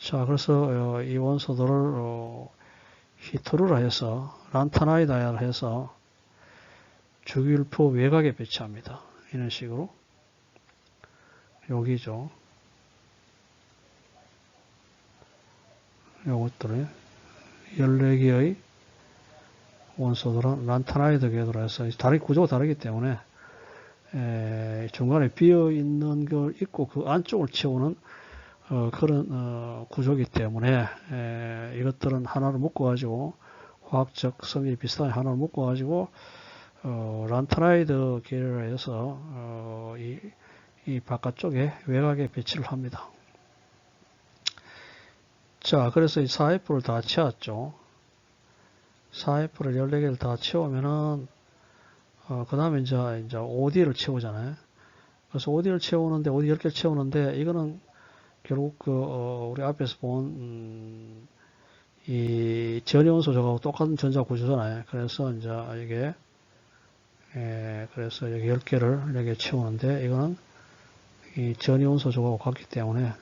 자, 그래서 이 원소들을 히트루라 해서 란타나이다를 해서 주기율표 외곽에 배치합니다. 이런 식으로 여기죠. 요것들을 14개의 원소들은 란타나이드 궤도라 해서 다른 구조가 다르기 때문에 중간에 비어있는 걸 있고 그 안쪽을 채우는 그런 구조이기 때문에 이것들은 하나를 묶어가지고 화학적 성질이 비슷한 하나를 묶어가지고 란타나이드 계열을 해서 이 바깥쪽에 외곽에 배치를 합니다. 자, 그래서 이 4F를 다 채웠죠. 4F를 14개를 다 채우면은 그 다음에 이제 5D를 채우잖아요. 그래서 5D를 채우는데 5D 10개를 채우는데 이거는 결국 우리 앞에서 본 이 전이원소 저하고 똑같은 전자 구조잖아요. 그래서 이제 이게 그래서 여기 10개를 여기에 채우는데 이거는 이 전이원소 저하고 같기 때문에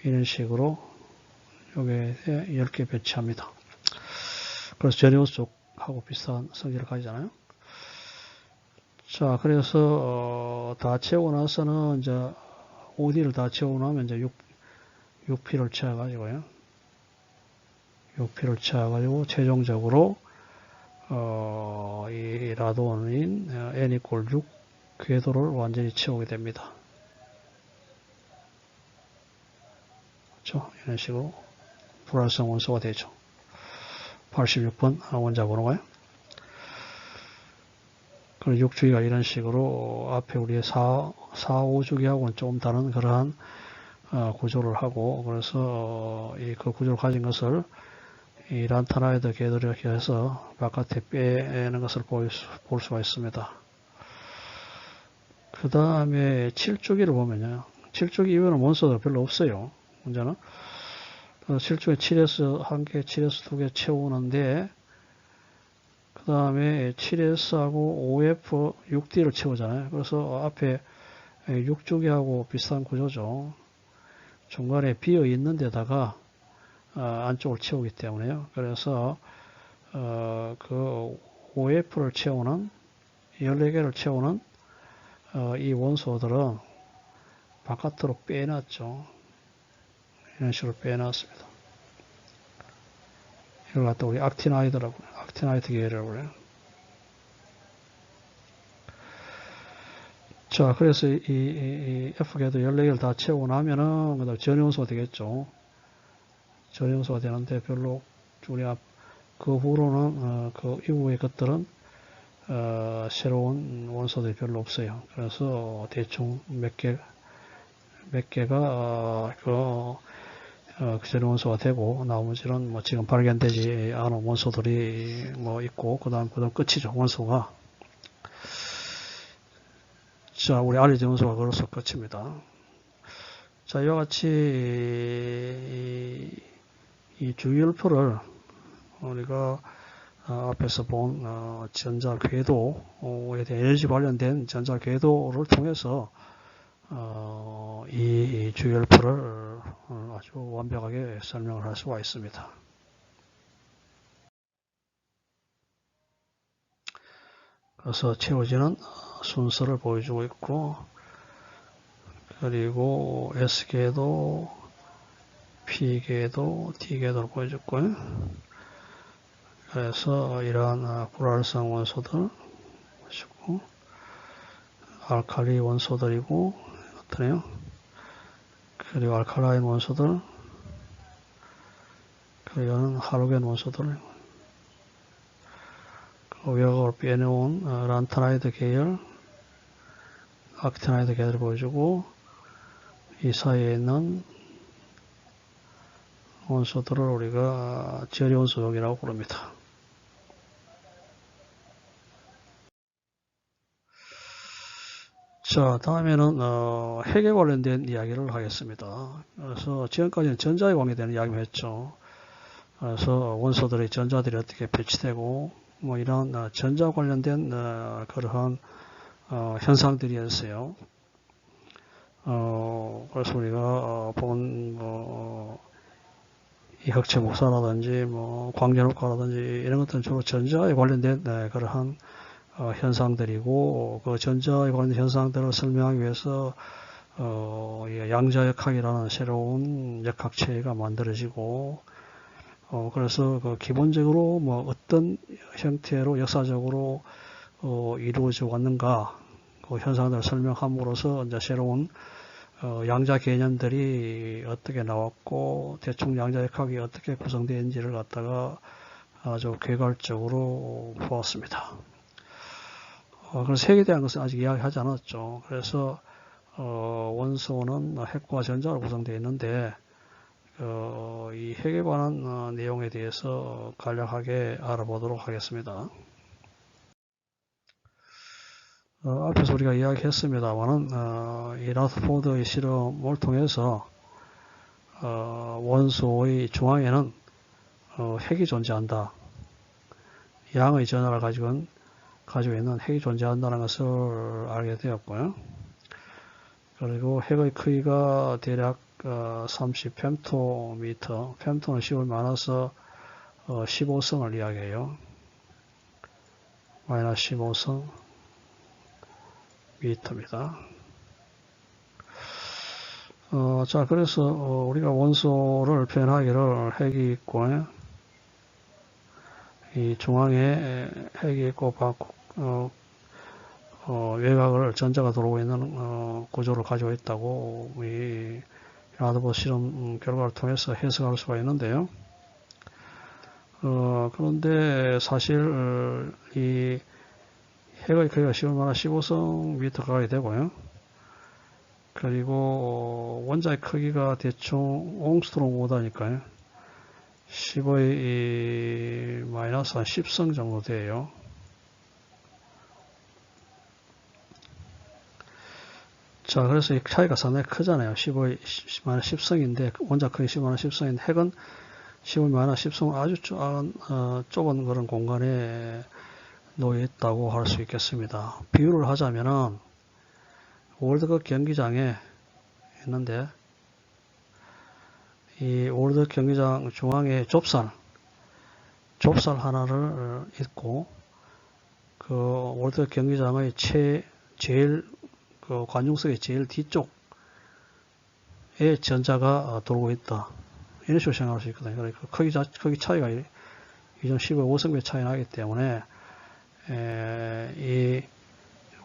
이런 식으로 여기에 10개 배치합니다. 그래서 전이원소 쪽하고 비슷한 성질을 가지잖아요. 자, 그래서 다 채우고 나서는 이제 OD를 다 채우고 나면 이제 6P를 채워가지고요. 6P를 채워가지고 최종적으로 이 라돈인 N=6 궤도를 완전히 채우게 됩니다. 그렇죠? 이런 식으로 불활성 원소가 되죠. 86번 원자 번호가요. 그리고 6주기가 이런 식으로 앞에 우리의 4, 5주기하고는 좀 다른 그러한 구조를 하고, 그래서 그 구조를 가진 것을 이 란타나이드 궤도를 이렇게 해서 바깥에 빼는 것을 볼 수가 있습니다. 그 다음에 7주기를 보면요. 7주기 이후에는 원소가 별로 없어요. 문제는. 7주기에 7S 1개, 7S 2개 채우는데, 그 다음에 7S하고 5F 6D를 채우잖아요. 그래서 앞에 6주기하고 비슷한 구조죠. 중간에 비어 있는 데다가 안쪽을 채우기 때문에요. 그래서 그 OF를 채우는 14개를 채우는 이 원소들은 바깥으로 빼놨죠. 이런 식으로 빼놨습니다. 이걸 갖다 우리 악티나이드라고 해요. 악티나이드 계열이라고 해요. 자, 그래서 이 F계도 14개를 다 채우고 나면은 그다음 전이원소가 되겠죠. 전이원소가 되는데 별로 우리가 그 후로는 그 이후의 것들은 새로운 원소들이 별로 없어요. 그래서 대충 몇 개가 그 전원소가 되고 나머지는 뭐 지금 발견되지 않은 원소들이 뭐 있고 그다음 끝이죠. 원소가. 자, 우리 알려진 원소가 그로서 끝입니다. 자, 이와 같이 이 주기율표를 우리가 앞에서 본 전자궤도에 대한 에너지 관련된 전자궤도를 통해서 이 주기율표를 아주 완벽하게 설명을 할 수가 있습니다. 그래서 채워지는 순서를 보여주고 있고, 그리고 S궤도, P궤도, D궤도를 보여줬고요. 그래서 이러한 불활성 원소들 보시고, 알칼리 원소들이고 어떠네요. 그리고 알칼라인 원소들, 그리고 할로겐 원소들, 그 외곽을 빼내온 란타나이드 계열, 악티나이드 계열을 보여주고, 이 사이에 있는 원소들을 우리가 저리원소역이라고 부릅니다. 자, 다음에는 핵에 관련된 이야기를 하겠습니다. 그래서 지금까지는 전자에 관계되는 이야기만 했죠. 그래서 원소들의 전자들이 어떻게 배치되고 뭐 이런 전자 관련된 그러한 현상들이 있어요. 그래서 우리가 본 이 흑체 목사라든지 뭐 광전 효과라든지 이런 것들은 주로 전자에 관련된 그러한 현상들이고 그 전자에 관련된 현상들을 설명하기 위해서 양자역학이라는 새로운 역학체가 만들어지고 그래서 그 기본적으로 뭐 어떤 형태로 역사적으로 이루어져 왔는가 그 현상들을 설명함으로써 이제 새로운 양자 개념들이 어떻게 나왔고 대충 양자역학이 어떻게 구성되는지를 갖다가 아주 개괄적으로 보았습니다. 그래서 핵에 대한 것은 아직 이야기하지 않았죠. 그래서 원소는 핵과 전자로 구성되어 있는데 이 핵에 관한 내용에 대해서 간략하게 알아보도록 하겠습니다. 앞에서 우리가 이야기했습니다만은 이 라더포드의 실험을 통해서 원소의 중앙에는 핵이 존재한다. 양의 전하를 가지고 있는 핵이 존재한다는 것을 알게 되었고요. 그리고 핵의 크기가 대략 30 펨토미터, 펨토는 10을 많아서 15성을 이야기해요. 마이너스 15성 미터입니다. 자, 그래서 우리가 원소를 표현하기를 핵이 있고 이 중앙에 핵이 있고 외곽을 전자가 들어오고 있는 구조를 가지고 있다고 이 라더포드 실험 결과를 통해서 해석할 수가 있는데요. 그런데 사실 이 핵의 크기가 10을 15성 미터 가까이 되고요. 그리고 원자의 크기가 대충 옹스트롱 오다니까요. 10의 마이너스 한 10성 정도 돼요. 자, 그래서 이 차이가 상당히 크잖아요. 15의 마이너스 10성인데, 원자 크기 15 마이너스 10성인데, 핵은 15의 마이너스 10성 아주 좁은 그런 공간에 놓여 있다고 할 수 있겠습니다. 비유를 하자면은, 월드컵 경기장에 있는데, 이 월드컵 경기장 중앙에 좁쌀 하나를 있고, 그 월드컵 경기장의 제일 그 관중석의 제일 뒤쪽에 전자가 돌고 있다. 이런 식으로 생각할 수 있거든요. 그러니까 크기 차이가 이전 15배 차이 나기 때문에 이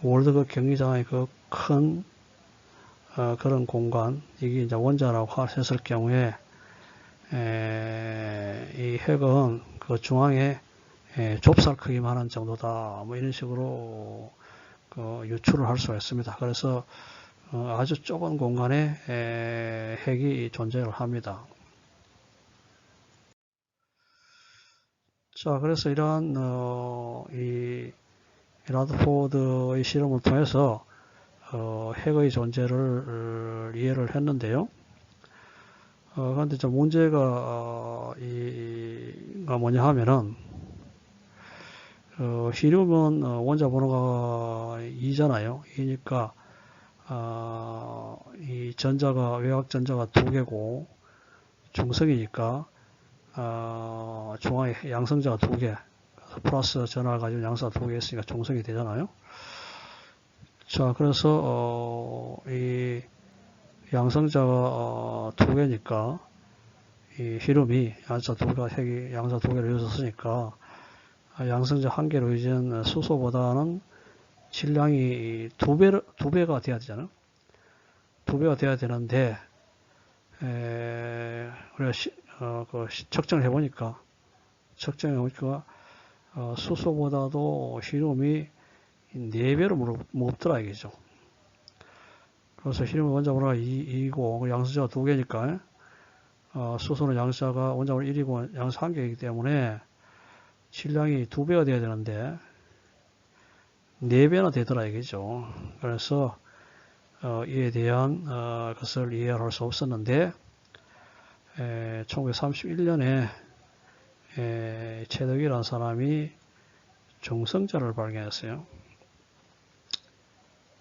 월드컵 경기장의 그 큰 그런 공간, 이게 이제 원자라고 했을 경우에 이 핵은 그 중앙에 좁쌀 크기만한 정도다. 뭐 이런 식으로 유추를 할 수가 있습니다. 그래서 아주 좁은 공간에 핵이 존재를 합니다. 자, 그래서 이러한 이 라더포드의 실험을 통해서 핵의 존재를 이해를 했는데요. 그런데 좀 문제가 뭐냐 하면은 히륨은 원자 번호가 2잖아요. 2니까 이 전자가 외곽 전자가 2개고 중성이니까 중앙에 양성자가 2개, 플러스 전하를 가지고 양성자가 2개 있으니까 중성이 되잖아요. 자, 그래서 이 양성자가 2개니까 이 히륨이 양성자 2개가 핵이 양성자 2개를 이루어졌으니까 양성자 1개로 이루어진 수소보다는 질량이 2배가 돼야 되잖아요. 2배가 돼야 되는데 우리가 측정을 해보니까 수소보다도 히륨이 4배로 무겁더라 이게죠. 그래서 히륨의 원자번호가 2이고 양성자가 2개니까 수소는 양성자가 원자번호 1이고 양성 1개이기 때문에 질량이 2배가 돼야 되는데 4배나 되더라 이게죠. 그래서 이에 대한 것을 이해할 수 없었는데 1931년에 최덕이라는 사람이 중성자를 발견했어요.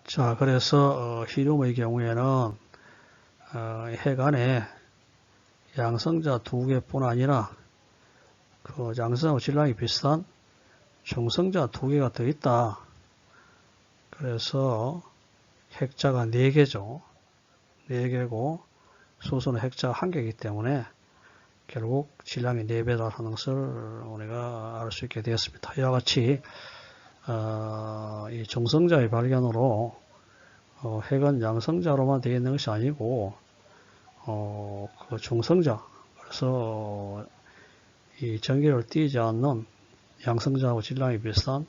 자, 그래서 히륨의 경우에는 핵 안에 양성자 2개뿐 아니라 그 양성자와 질량이 비슷한 중성자 2개가 더 있다. 그래서 핵자가 4개죠. 4개고 수소는 핵자가 1개이기 때문에 결국 질량이 4배라는 것을 우리가 알 수 있게 되었습니다. 이와 같이 이 중성자의 발견으로 핵은 양성자로만 되어 있는 것이 아니고 그 중성자, 그래서 이 전기를 띠지 않는 양성자하고 질량이 비슷한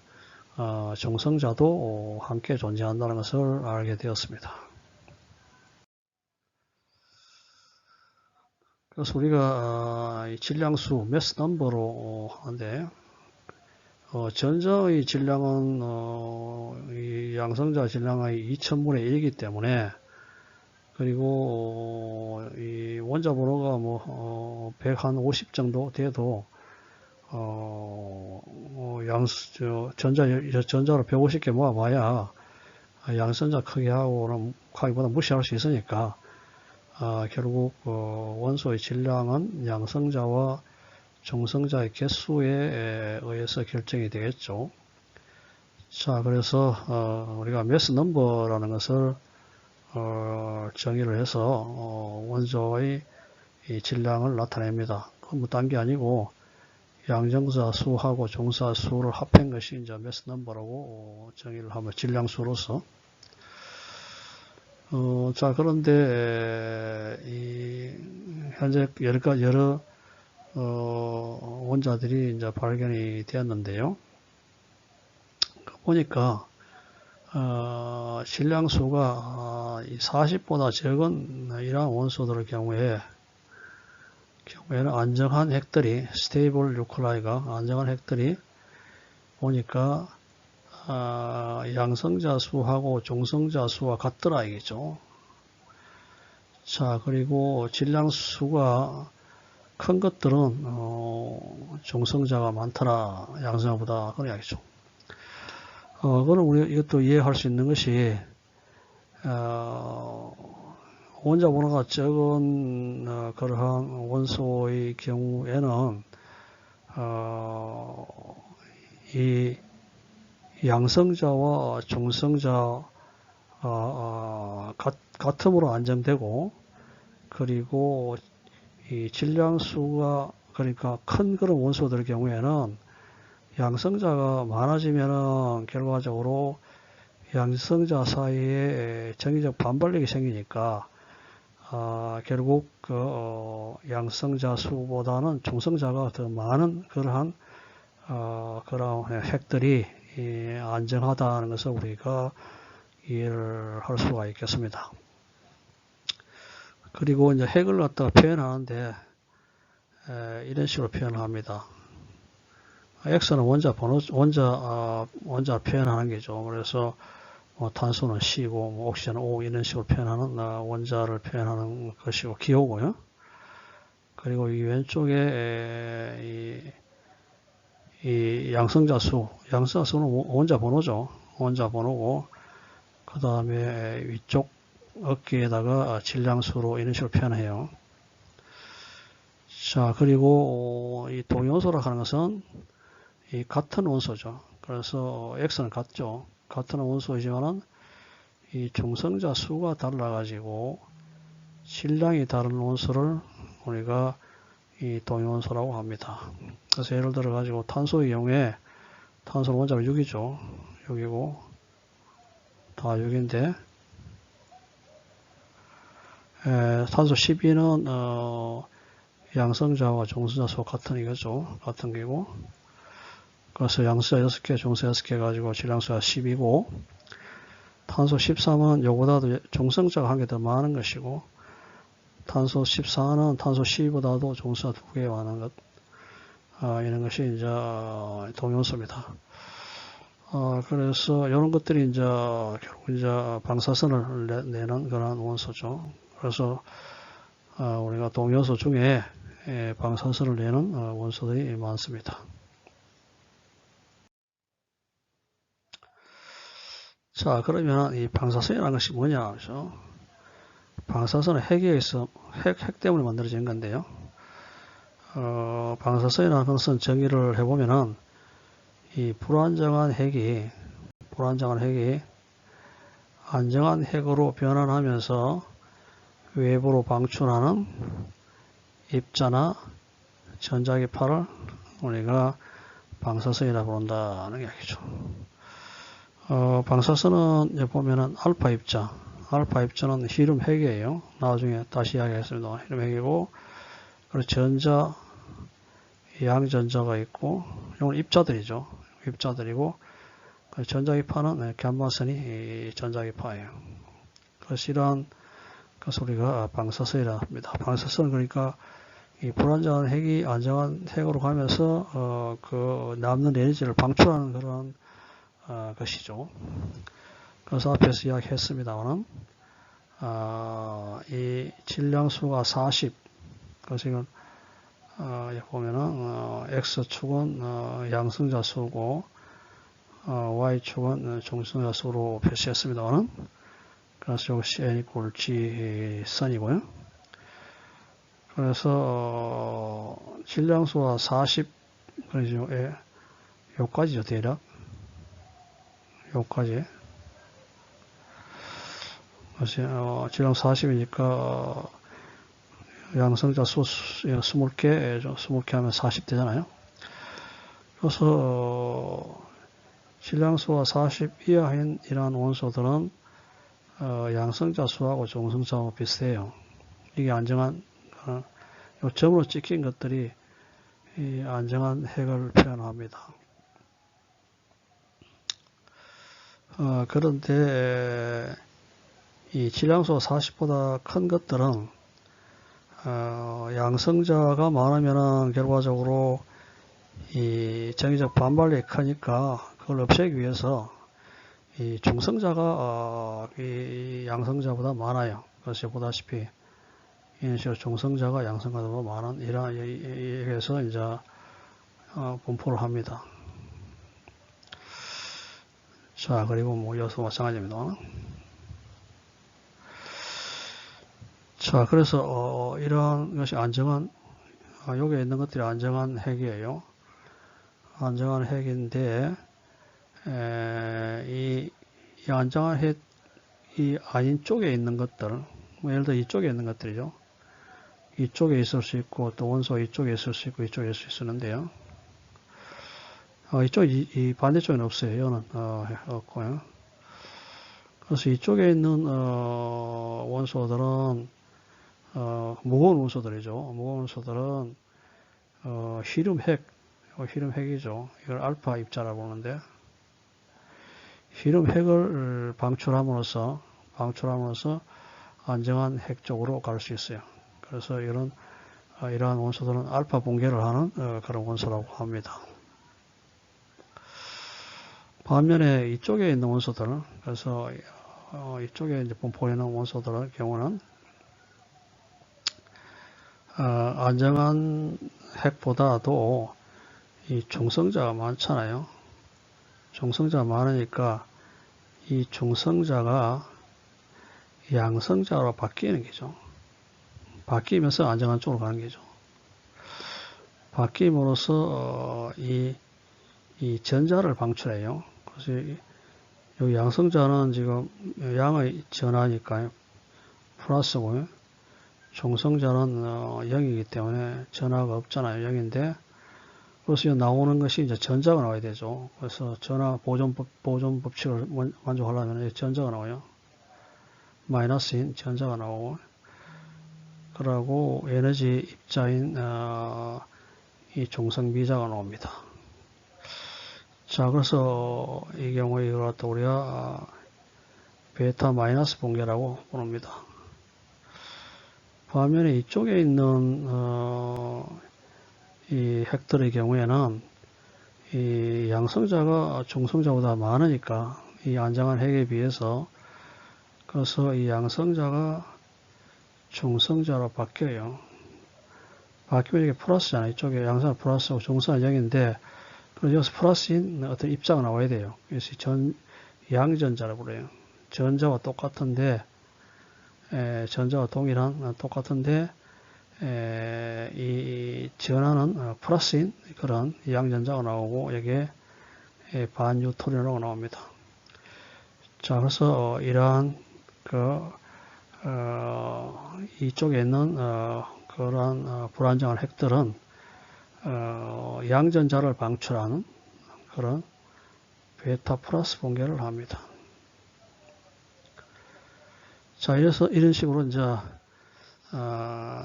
중성자도 함께 존재한다는 것을 알게 되었습니다. 그래서 우리가 이 질량수 매스 넘버로 하는데 전자의 질량은 이 양성자 질량의 2000분의 1이기 때문에, 그리고 이 원자 번호가 뭐 150 정도 돼도 전자로 150개 모아봐야 양성자 크기보다 무시할 수 있으니까 결국 원소의 질량은 양성자와 중성자의 개수에 의해서 결정이 되겠죠. 자, 그래서 우리가 매스 넘버라는 것을 정의를 해서 원소의 이 질량을 나타냅니다. 그건 딴 게 아니고 양정사 수하고 중사 수를 합한 것이 이제 매스 넘버라고 정의를 하면 질량수로서. 자, 그런데 현재 여러 원자들이 이제 발견이 되었는데요. 보니까 질량수가 이 40보다 적은 이러한 원소들의 경우에는 안정한 핵들이 스테이블 뉴클라이가 안정한 핵들이 보니까 양성자 수하고 중성자 수와 같더라 이겠죠. 자, 그리고 질량수가 큰 것들은 중성자가 많더라 양성자보다 그런 이야기죠. 그럼 우리 이것도 이해할 수 있는 것이 원자 번호가 적은 그러한 원소의 경우에는 이 양성자와 중성자 같음으로 안정되고, 그리고 이 질량수가 그러니까 큰 그런 원소들의 경우에는 양성자가 많아지면은 결과적으로 양성자 사이에 정기적 반발력이 생기니까 결국 양성자 수보다는 중성자가 더 많은 그러한 핵들이 안정하다는 것을 우리가 이해를 할 수가 있겠습니다. 그리고 이제 핵을 갖다가 표현하는데 이런 식으로 표현을 합니다. X는 원자 표현하는 게죠. 그래서 탄소는 C고 옥시전은 O 이런 식으로 표현하는 원자를 표현하는 것이고 기호고요. 그리고 이 왼쪽에 이 양성자수는 원자 번호죠. 원자 번호고, 그 다음에 위쪽 어깨에다가 질량수로 이런 식으로 표현해요. 자, 그리고 이 동위원소라 하는 것은 이 같은 원소죠. 그래서 X는 같죠. 같은 원소이지만은 이 중성자 수가 달라가지고 질량이 다른 원소를 우리가 이 동위원소라고 합니다. 그래서 예를 들어 가지고 탄소의 경우에 탄소는 원자로 6이죠. 6이고 다 6인데 탄소 12는 양성자와 중성자 수가 같은 이거죠. 같은 게고, 그래서 양성자 6개, 중성자 6개 가지고 질량수가 10이고, 탄소 13은 요보다도 중성자가 한 개 더 많은 것이고, 탄소 14는 탄소 12보다도 중성자 2개 많은 것, 이런 것이 이제 동위원소입니다. 그래서 이런 것들이 이제 결국 이제 방사선을 내는 그런 원소죠. 그래서 우리가 동위원소 중에 방사선을 내는 원소들이 많습니다. 자, 그러면 이 방사선이라는 것이 뭐냐? 그렇죠? 방사선은 핵 때문에 만들어진 건데요. 방사선이라는 것은 정의를 해보면은 이 불안정한 핵이 안정한 핵으로 변환하면서 외부로 방출하는 입자나 전자기파를 우리가 방사선이라고 부른다는 이야기죠. 방사선은 보면은 알파 입자는 힐륨 핵이에요. 나중에 다시 이야기하겠습니다. 힐륨 핵이고, 그리고 양전자가 있고, 이건 입자들이죠. 입자들이고, 전자기파는 감마선이 전자기파예요. 그래서 이러한 것을 우리가 방사선이라 합니다. 방사선은 그러니까 이 불안정한 핵이 안정한 핵으로 가면서 그 남는 에너지를 방출하는 그런 것이죠. 그래서 앞에서 이야기했습니다만 이 질량수가 40, 그래서 이건 보면은 X축은 양성자 수고 Y축은 중성자 수로 표시했습니다만, 그래서 이것이 N equal G 선이고요. 그래서 질량수가 40, 그래서 요까지죠, 대략. 요까지. 그래서 질량 40이니까 양성자 수 20개, 20개 하면 40 되잖아요. 그래서 질량수가 40 이하인 이러한 원소들은 양성자 수하고 중성자하고 비슷해요. 이게 안정한 요 점으로 찍힌 것들이 이 안정한 핵을 표현합니다. 그런데 이 질량수 40보다 큰 것들은 양성자가 많으면은 결과적으로 이 정기적 반발력이 크니까 그걸 없애기 위해서 이 중성자가 이 양성자보다 많아요. 그래서 보다시피 이런 식으로 중성자가 양성자보다 많은 이런 얘기해서 이제 분포를 합니다. 자, 그리고 뭐 여기서 마찬가지입니다. 자, 그래서 이러한 것이 안정한 여기에 있는 것들이 안정한 핵이에요. 안정한 핵인데 이 안정한 핵이 아닌 쪽에 있는 것들, 뭐 예를 들어 이쪽에 있는 것들이죠. 이쪽에 있을 수 있고 또 원소 이쪽에 있을 수 있고 이쪽에 있을 수 있는데요. 이쪽 이 반대쪽에는 없어요. 이거는 없고요. 그래서 이쪽에 있는 원소들은 무거운 원소들이죠. 무거운 원소들은 히륨핵이죠. 이걸 알파 입자라고 보는데 히륨핵을 방출함으로써 안정한 핵 쪽으로 갈 수 있어요. 그래서 이러한 원소들은 알파 붕괴를 하는 그런 원소라고 합니다. 반면에 이쪽에 있는 원소들, 그래서 이쪽에 이제 보이는 원소들의 경우는 안정한 핵보다도 이 중성자가 많잖아요. 중성자가 많으니까 이 중성자가 양성자로 바뀌는 거죠. 바뀌면서 안정한 쪽으로 가는 거죠. 바뀜으로써 이 전자를 방출해요. 그래서 여기 양성자는 지금 양의 전하니까요. 플러스고요. 중성자는 0이기 때문에 전하가 없잖아요. 0인데 그래서 나오는 것이 이제 전자가 나와야 되죠. 그래서 전하 보존 법칙을 만족하려면 전자가 나와요. 마이너스인 전자가 나오고 그러고 에너지 입자인 이 중성 미자가 나옵니다. 자, 그래서 이 경우에 이걸 갖다 우리가 베타 마이너스 붕괴라고 부릅니다. 반면에 이쪽에 있는 이 핵들의 경우에는 이 양성자가 중성자보다 많으니까 이 안정한 핵에 비해서 그래서 이 양성자가 중성자로 바뀌어요. 바뀌면 이게 플러스잖아요. 이쪽에 양성자 플러스고 중성자 0인데 그래서 여기서 플러스인 어떤 입자가 나와야 돼요. 그래서 양전자라고 그래요. 전자와 똑같은데 전자와 동일한 똑같은데 이 전하는 플러스인 그런 양전자가 나오고 여기에 반뉴트론이라고 나옵니다. 자, 그래서 이러한 이쪽에 있는 그러한 불안정한 핵들은 양전자를 방출하는 그런 베타 플러스 붕괴를 합니다. 자, 이런 식으로 이제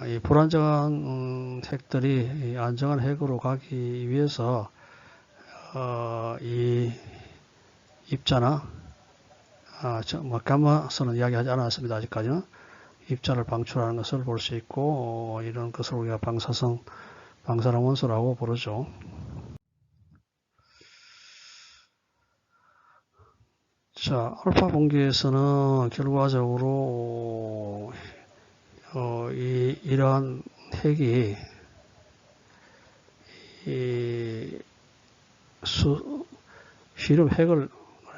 이 불안정한 핵들이 이 안정한 핵으로 가기 위해서 이 입자나 감마선은 이야기하지 않았습니다. 아직까지는 입자를 방출하는 것을 볼 수 있고 이런 것을 우리가 방사능 원소라고 부르죠. 자, 알파 분기에서는 결과적으로 이러한 핵이 히륨 핵을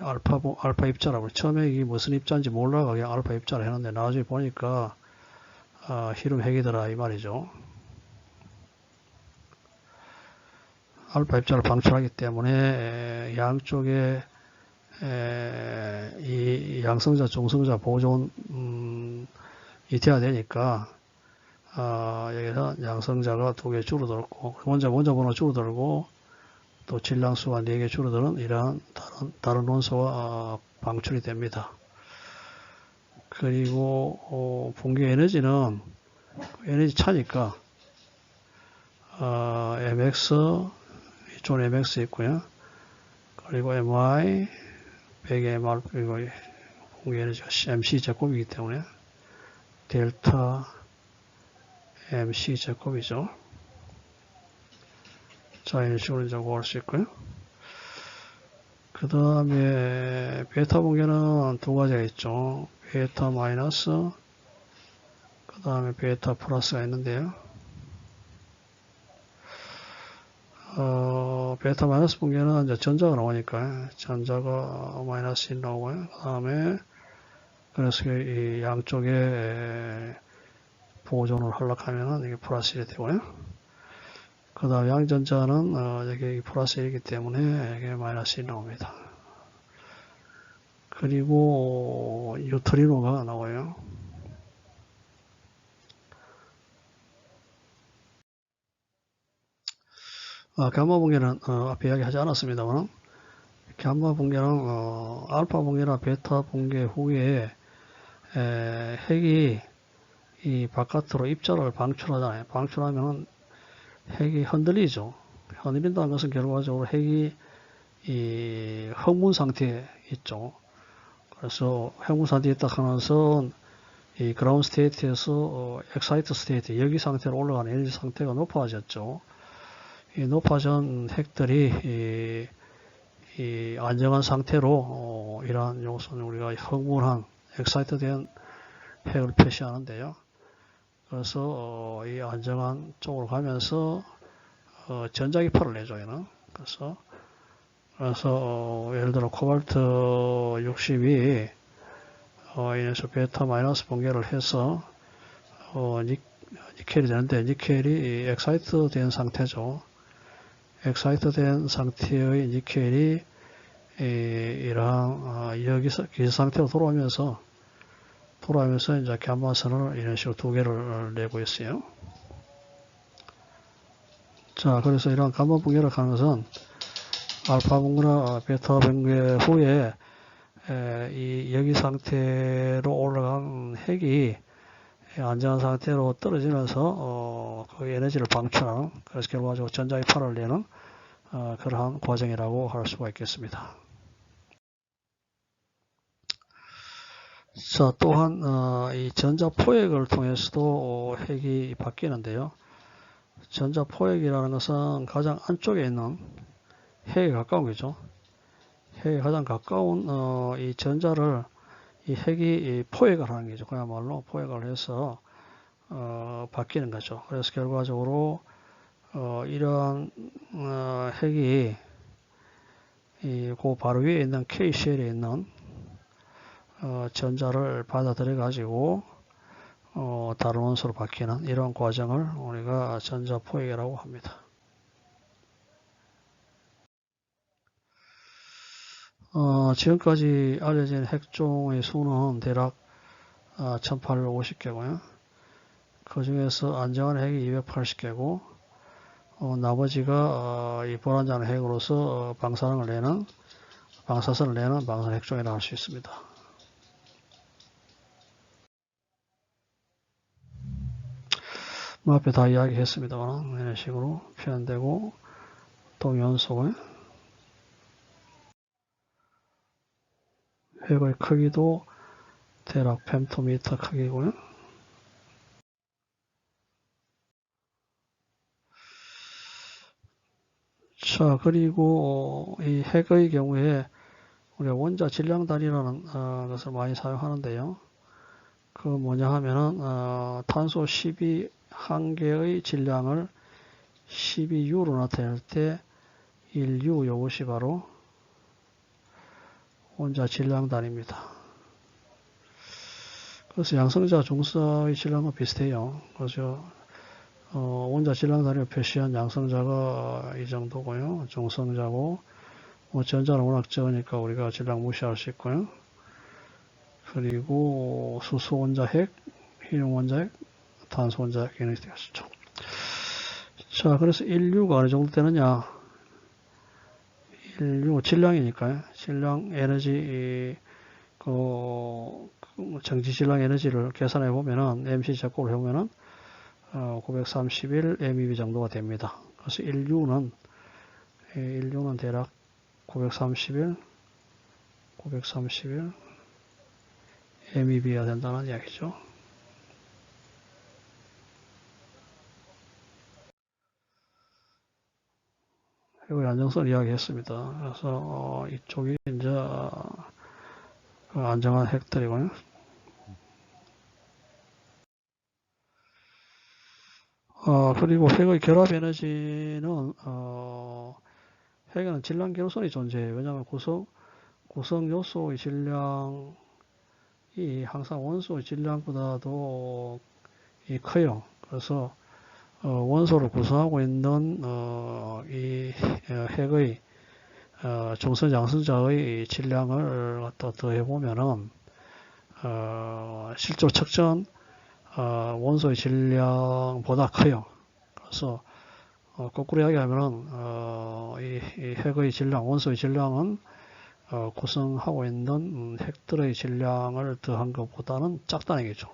알파 입자라고 처음에 이게 무슨 입자인지 몰라가 그냥 알파 입자를 했는데 나중에 보니까 히륨 핵이더라 이 말이죠. 알파 입자를 방출하기 때문에 양쪽에 이 양성자 중성자 보존 돼야 되니까 여기서 양성자가 2개 줄어들고 원자 번호 줄어들고 또 질량수가 4개 줄어드는 이러한 다른 원소가 방출이 됩니다. 그리고 붕괴 에너지는 에너지 차니까 mx 이쪽은 mx 있고요. 그리고 my 100mR, 이거 공기 에너지가 mc 제곱이기 때문에 델타 mc 제곱이죠. 자, 이런 식으로 이제 구할 수 있고요. 그 다음에 베타 분계는 두 가지가 있죠. 베타 마이너스, 그 다음에 베타 플러스가 있는데요. 베타 마이너스 분계는 이제 전자가 나오니까 전자가 마이너스 1 나오고요. 그 다음에 그래서 이 양쪽에 보존을 하려고 하면은 이게 플러스 1이 되고요. 그 다음 양전자는 여기 플러스 1이기 때문에 이게 마이너스 1 나옵니다. 그리고 뉴트리노가 나와요. 감마 분계는 앞에 이야기하지 않았습니다만 감마 분계는 알파 분계나 베타 분계 후에 핵이 이 바깥으로 입자를 방출하잖아요. 방출하면 핵이 흔들리죠. 흔들린다는 것은 결과적으로 핵이 이 흥분 상태에 있죠. 그래서 흥분 상태에 있다 하면서 이 그라운드 스테이트에서 엑사이트 스테이트, 여기 상태로 올라가는 에너지 상태가 높아졌죠. 이 높아진 핵들이 이 안정한 상태로 이러한 요소는 우리가 흥분한 엑사이트 된 핵을 표시하는데요. 그래서 이 안정한 쪽으로 가면서 전자기파를 내죠. 얘는. 그래서 예를 들어 코발트 60이 이래서 베타 마이너스 분계를 해서 니켈이 되는데 니켈이 엑사이트 된 상태죠. 엑사이트 된 상태의 니켈이 이러한 여기서 기저 상태로 돌아오면서 이제 감마선을 이런 식으로 두 개를 내고 있어요. 자, 그래서 이러한 감마 분계를 하는 것은 알파 분계나 베타 분계 후에 이 여기 상태로 올라간 핵이 안정한 상태로 떨어지면서 그 에너지를 방출하는, 그래서 결과적으로 전자기파를 내는 그러한 과정이라고 할 수가 있겠습니다. 자, 또한 이 전자포획을 통해서도 핵이 바뀌는데요. 전자포획이라는 것은 가장 안쪽에 있는 핵에 가까운 거죠. 핵에 가장 가까운 이 전자를 이 핵이 포획을 하는 거죠. 그야말로 포획을 해서 바뀌는 거죠. 그래서 결과적으로 이러한 핵이 그 바로 위에 있는 K쉘에 있는 전자를 받아들여 가지고 다른 원소로 바뀌는 이런 과정을 우리가 전자포획이라고 합니다. 지금까지 알려진 핵종의 수는 대략 1850개고요. 그 중에서 안정한 핵이 280개고 나머지가 이 불안정한 핵으로서 방사선을 내는 방사선 핵종이라고 할 수 있습니다. 앞에 다 이야기했습니다만 이런 식으로 표현되고 동위원소고요. 핵의 크기도 대략 펜토미터 크기고요. 자, 그리고 이 핵의 경우에 우리가 원자 질량 단위라는 것을 많이 사용하는데요. 그 뭐냐 하면은 탄소 12한개의 질량을 12U로 나타낼 때 1U 이것이 바로 원자 질량 단위입니다. 그래서 양성자 중성의 질량과 비슷해요. 그래서 원자 질량 단위를 표시한 양성자가 이 정도고요. 중성자고 전자는 워낙 적으니까 우리가 질량 무시할 수 있고요. 그리고 수소 원자핵, 헬륨 원자핵, 탄소 원자핵 이렇게 되었죠. 자, 그래서 1U가 어느 정도 되느냐? 1U 질량이니까요. 질량 에너지 정지 질량 에너지를 계산해 보면은 MC 제곱을 해보면은 931 MeV 정도가 됩니다. 그래서 1U는 대략 931 931 MEB가 된다는 이야기죠. 해거의 안정성을 이야기했습니다. 그래서 이쪽이 이제 안정한 핵들이고요. 그리고 핵의 결합 에너지는 핵에는 질량 결손이 존재해요. 왜냐하면 구성 요소의 질량이 항상 원소의 질량보다도 커요. 그래서 원소를 구성하고 있는 이 핵의 중성 양성자의 질량을 갖다 더해보면은 실제로 측정한 원소의 질량보다 커요. 그래서 거꾸로 이야기하면은 이 핵의 질량, 원소의 질량은 구성하고 있는 핵들의 질량을 더한 것보다는 작다는 얘기죠.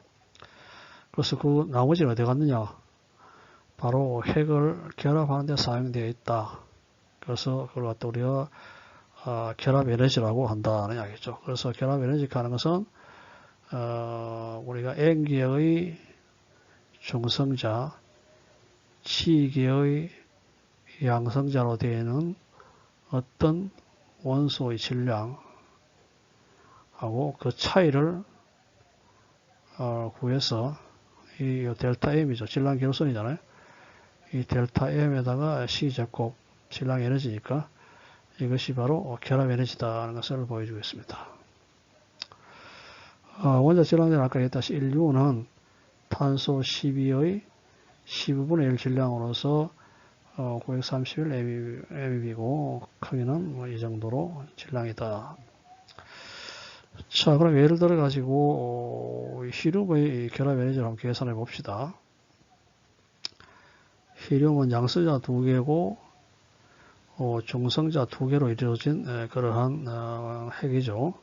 그래서 그 나머지는 어디 갔느냐? 바로 핵을 결합하는 데 사용되어 있다. 그래서 그걸 갖다 우리가 결합 에너지라고 한다는 이야기죠. 그래서 결합 에너지가 하는 것은 우리가 N기의 중성자, G기의 양성자로 되어 있는 어떤 원소의 질량하고 그 차이를 구해서 이 델타 M이죠. 질량 결손이잖아요. 이 델타 M에다가 C제곱 질량 에너지니까 이것이 바로 결합 에너지다 하는 것을 보여주겠습니다. 원자 질량제는 아까 얘기했다시피 인류는 탄소 12의 12분의 1 질량으로서 931 MeV고 크기는 이 정도로 질량이다. 자, 그럼 예를 들어 가지고 히륨의 결합 에너지를 한번 계산해 봅시다. 히륨은 양성자 2개고 중성자 2개로 이루어진 그러한 핵이죠.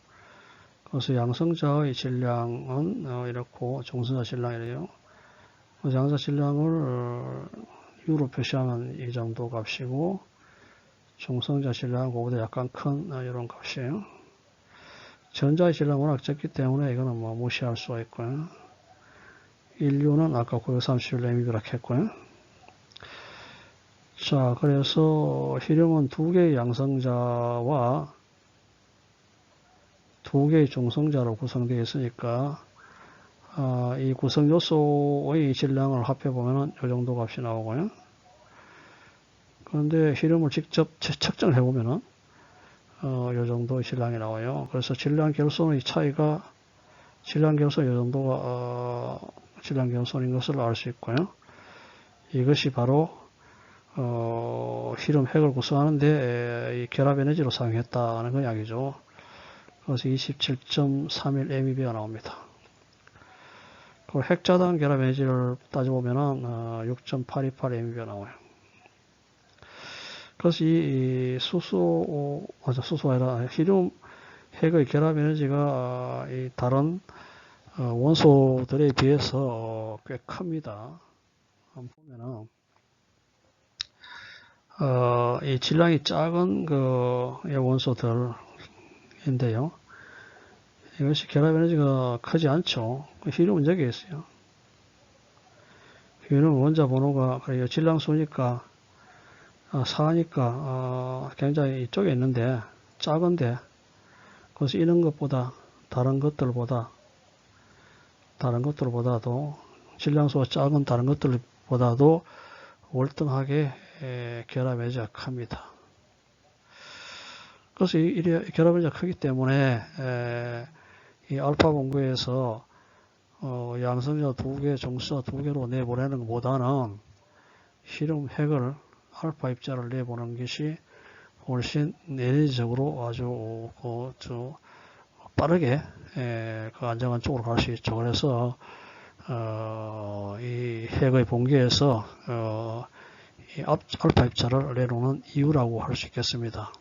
그래서 양성자의 질량은 이렇고 중성자 질량이래요. 양성자 질량을 U로 표시하면 이 정도 값이고 중성자 질량은 그보다 약간 큰 이런 값이에요. 전자의 질량은 워낙 적기 때문에 이거는 뭐 무시할 수가 있고요. 인류는 아까 931 MeV라고 했고요. 자, 그래서 히륨은 2개의 양성자와 2개의 중성자로 구성되어 있으니까 이 구성 요소의 질량을 합해보면 이 정도 값이 나오고요. 그런데 히륨을 직접 측정을 해보면 이 정도의 질량이 나와요. 그래서 질량 결손의 차이가 질량 결손 이 정도가 질량 결손인 것을 알 수 있고요. 이것이 바로 히륨 핵을 구성하는데 이 결합 에너지로 사용했다는 그 이야기죠. 그래서 27.31 MeV가 나옵니다. 그 핵자단 결합 에너지를 따져보면은 6.828 MeV가 나와요. 그래서 이 수소가 아니라 히륨 핵의 결합 에너지가 이 다른 원소들에 비해서 꽤 큽니다. 한번 보면은 이 질량이 작은 그 원소들인데요. 이것이 결합 에너지가 크지 않죠. 히륨은 여기에 있어요. 히륨은 원자 번호가 질량 수니까 4니까 굉장히 이쪽에 있는데 작은데 그래서 이런 것보다 다른 것들보다도 질량수가 작은 다른 것들보다도 월등하게 결합 에너지가 큽니다. 그래서 이 결합 에너지가 크기 때문에 이 알파 본부에서 양성자 2개, 중성자 2개로 내보내는 것보다는 히륨 핵을 알파 입자를 내보내는 것이 훨씬 에너지적으로 아주 빠르게 그 안정한 쪽으로 갈 수 있죠. 그래서 이 핵의 본계에서 이 알파 입자를 내놓는 이유라고 할 수 있겠습니다.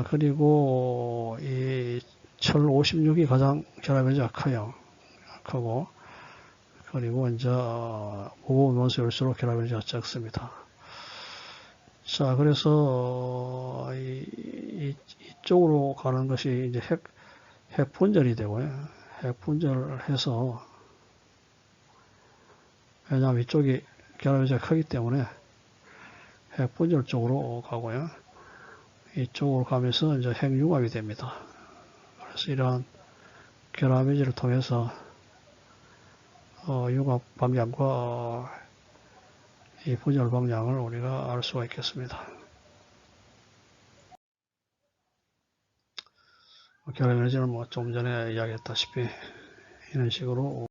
그리고 이 철 56이 가장 결합 에너지가 크고 그리고 이제 무거운 원소일수록 결합 에너지가 적습니다. 자, 그래서 이쪽으로 가는 것이 이제 핵 분절이 되고요. 핵 분절을 해서, 왜냐하면 이쪽이 결합에너지가 크기 때문에 핵 분절 쪽으로 가고요. 이쪽으로 가면서 이제 핵 융합이 됩니다. 그래서 이러한 결합에너지를 통해서 융합 방향과 이 분열 방향을 우리가 알 수가 있겠습니다. 결합에너지는 뭐 좀 전에 이야기했다시피 이런 식으로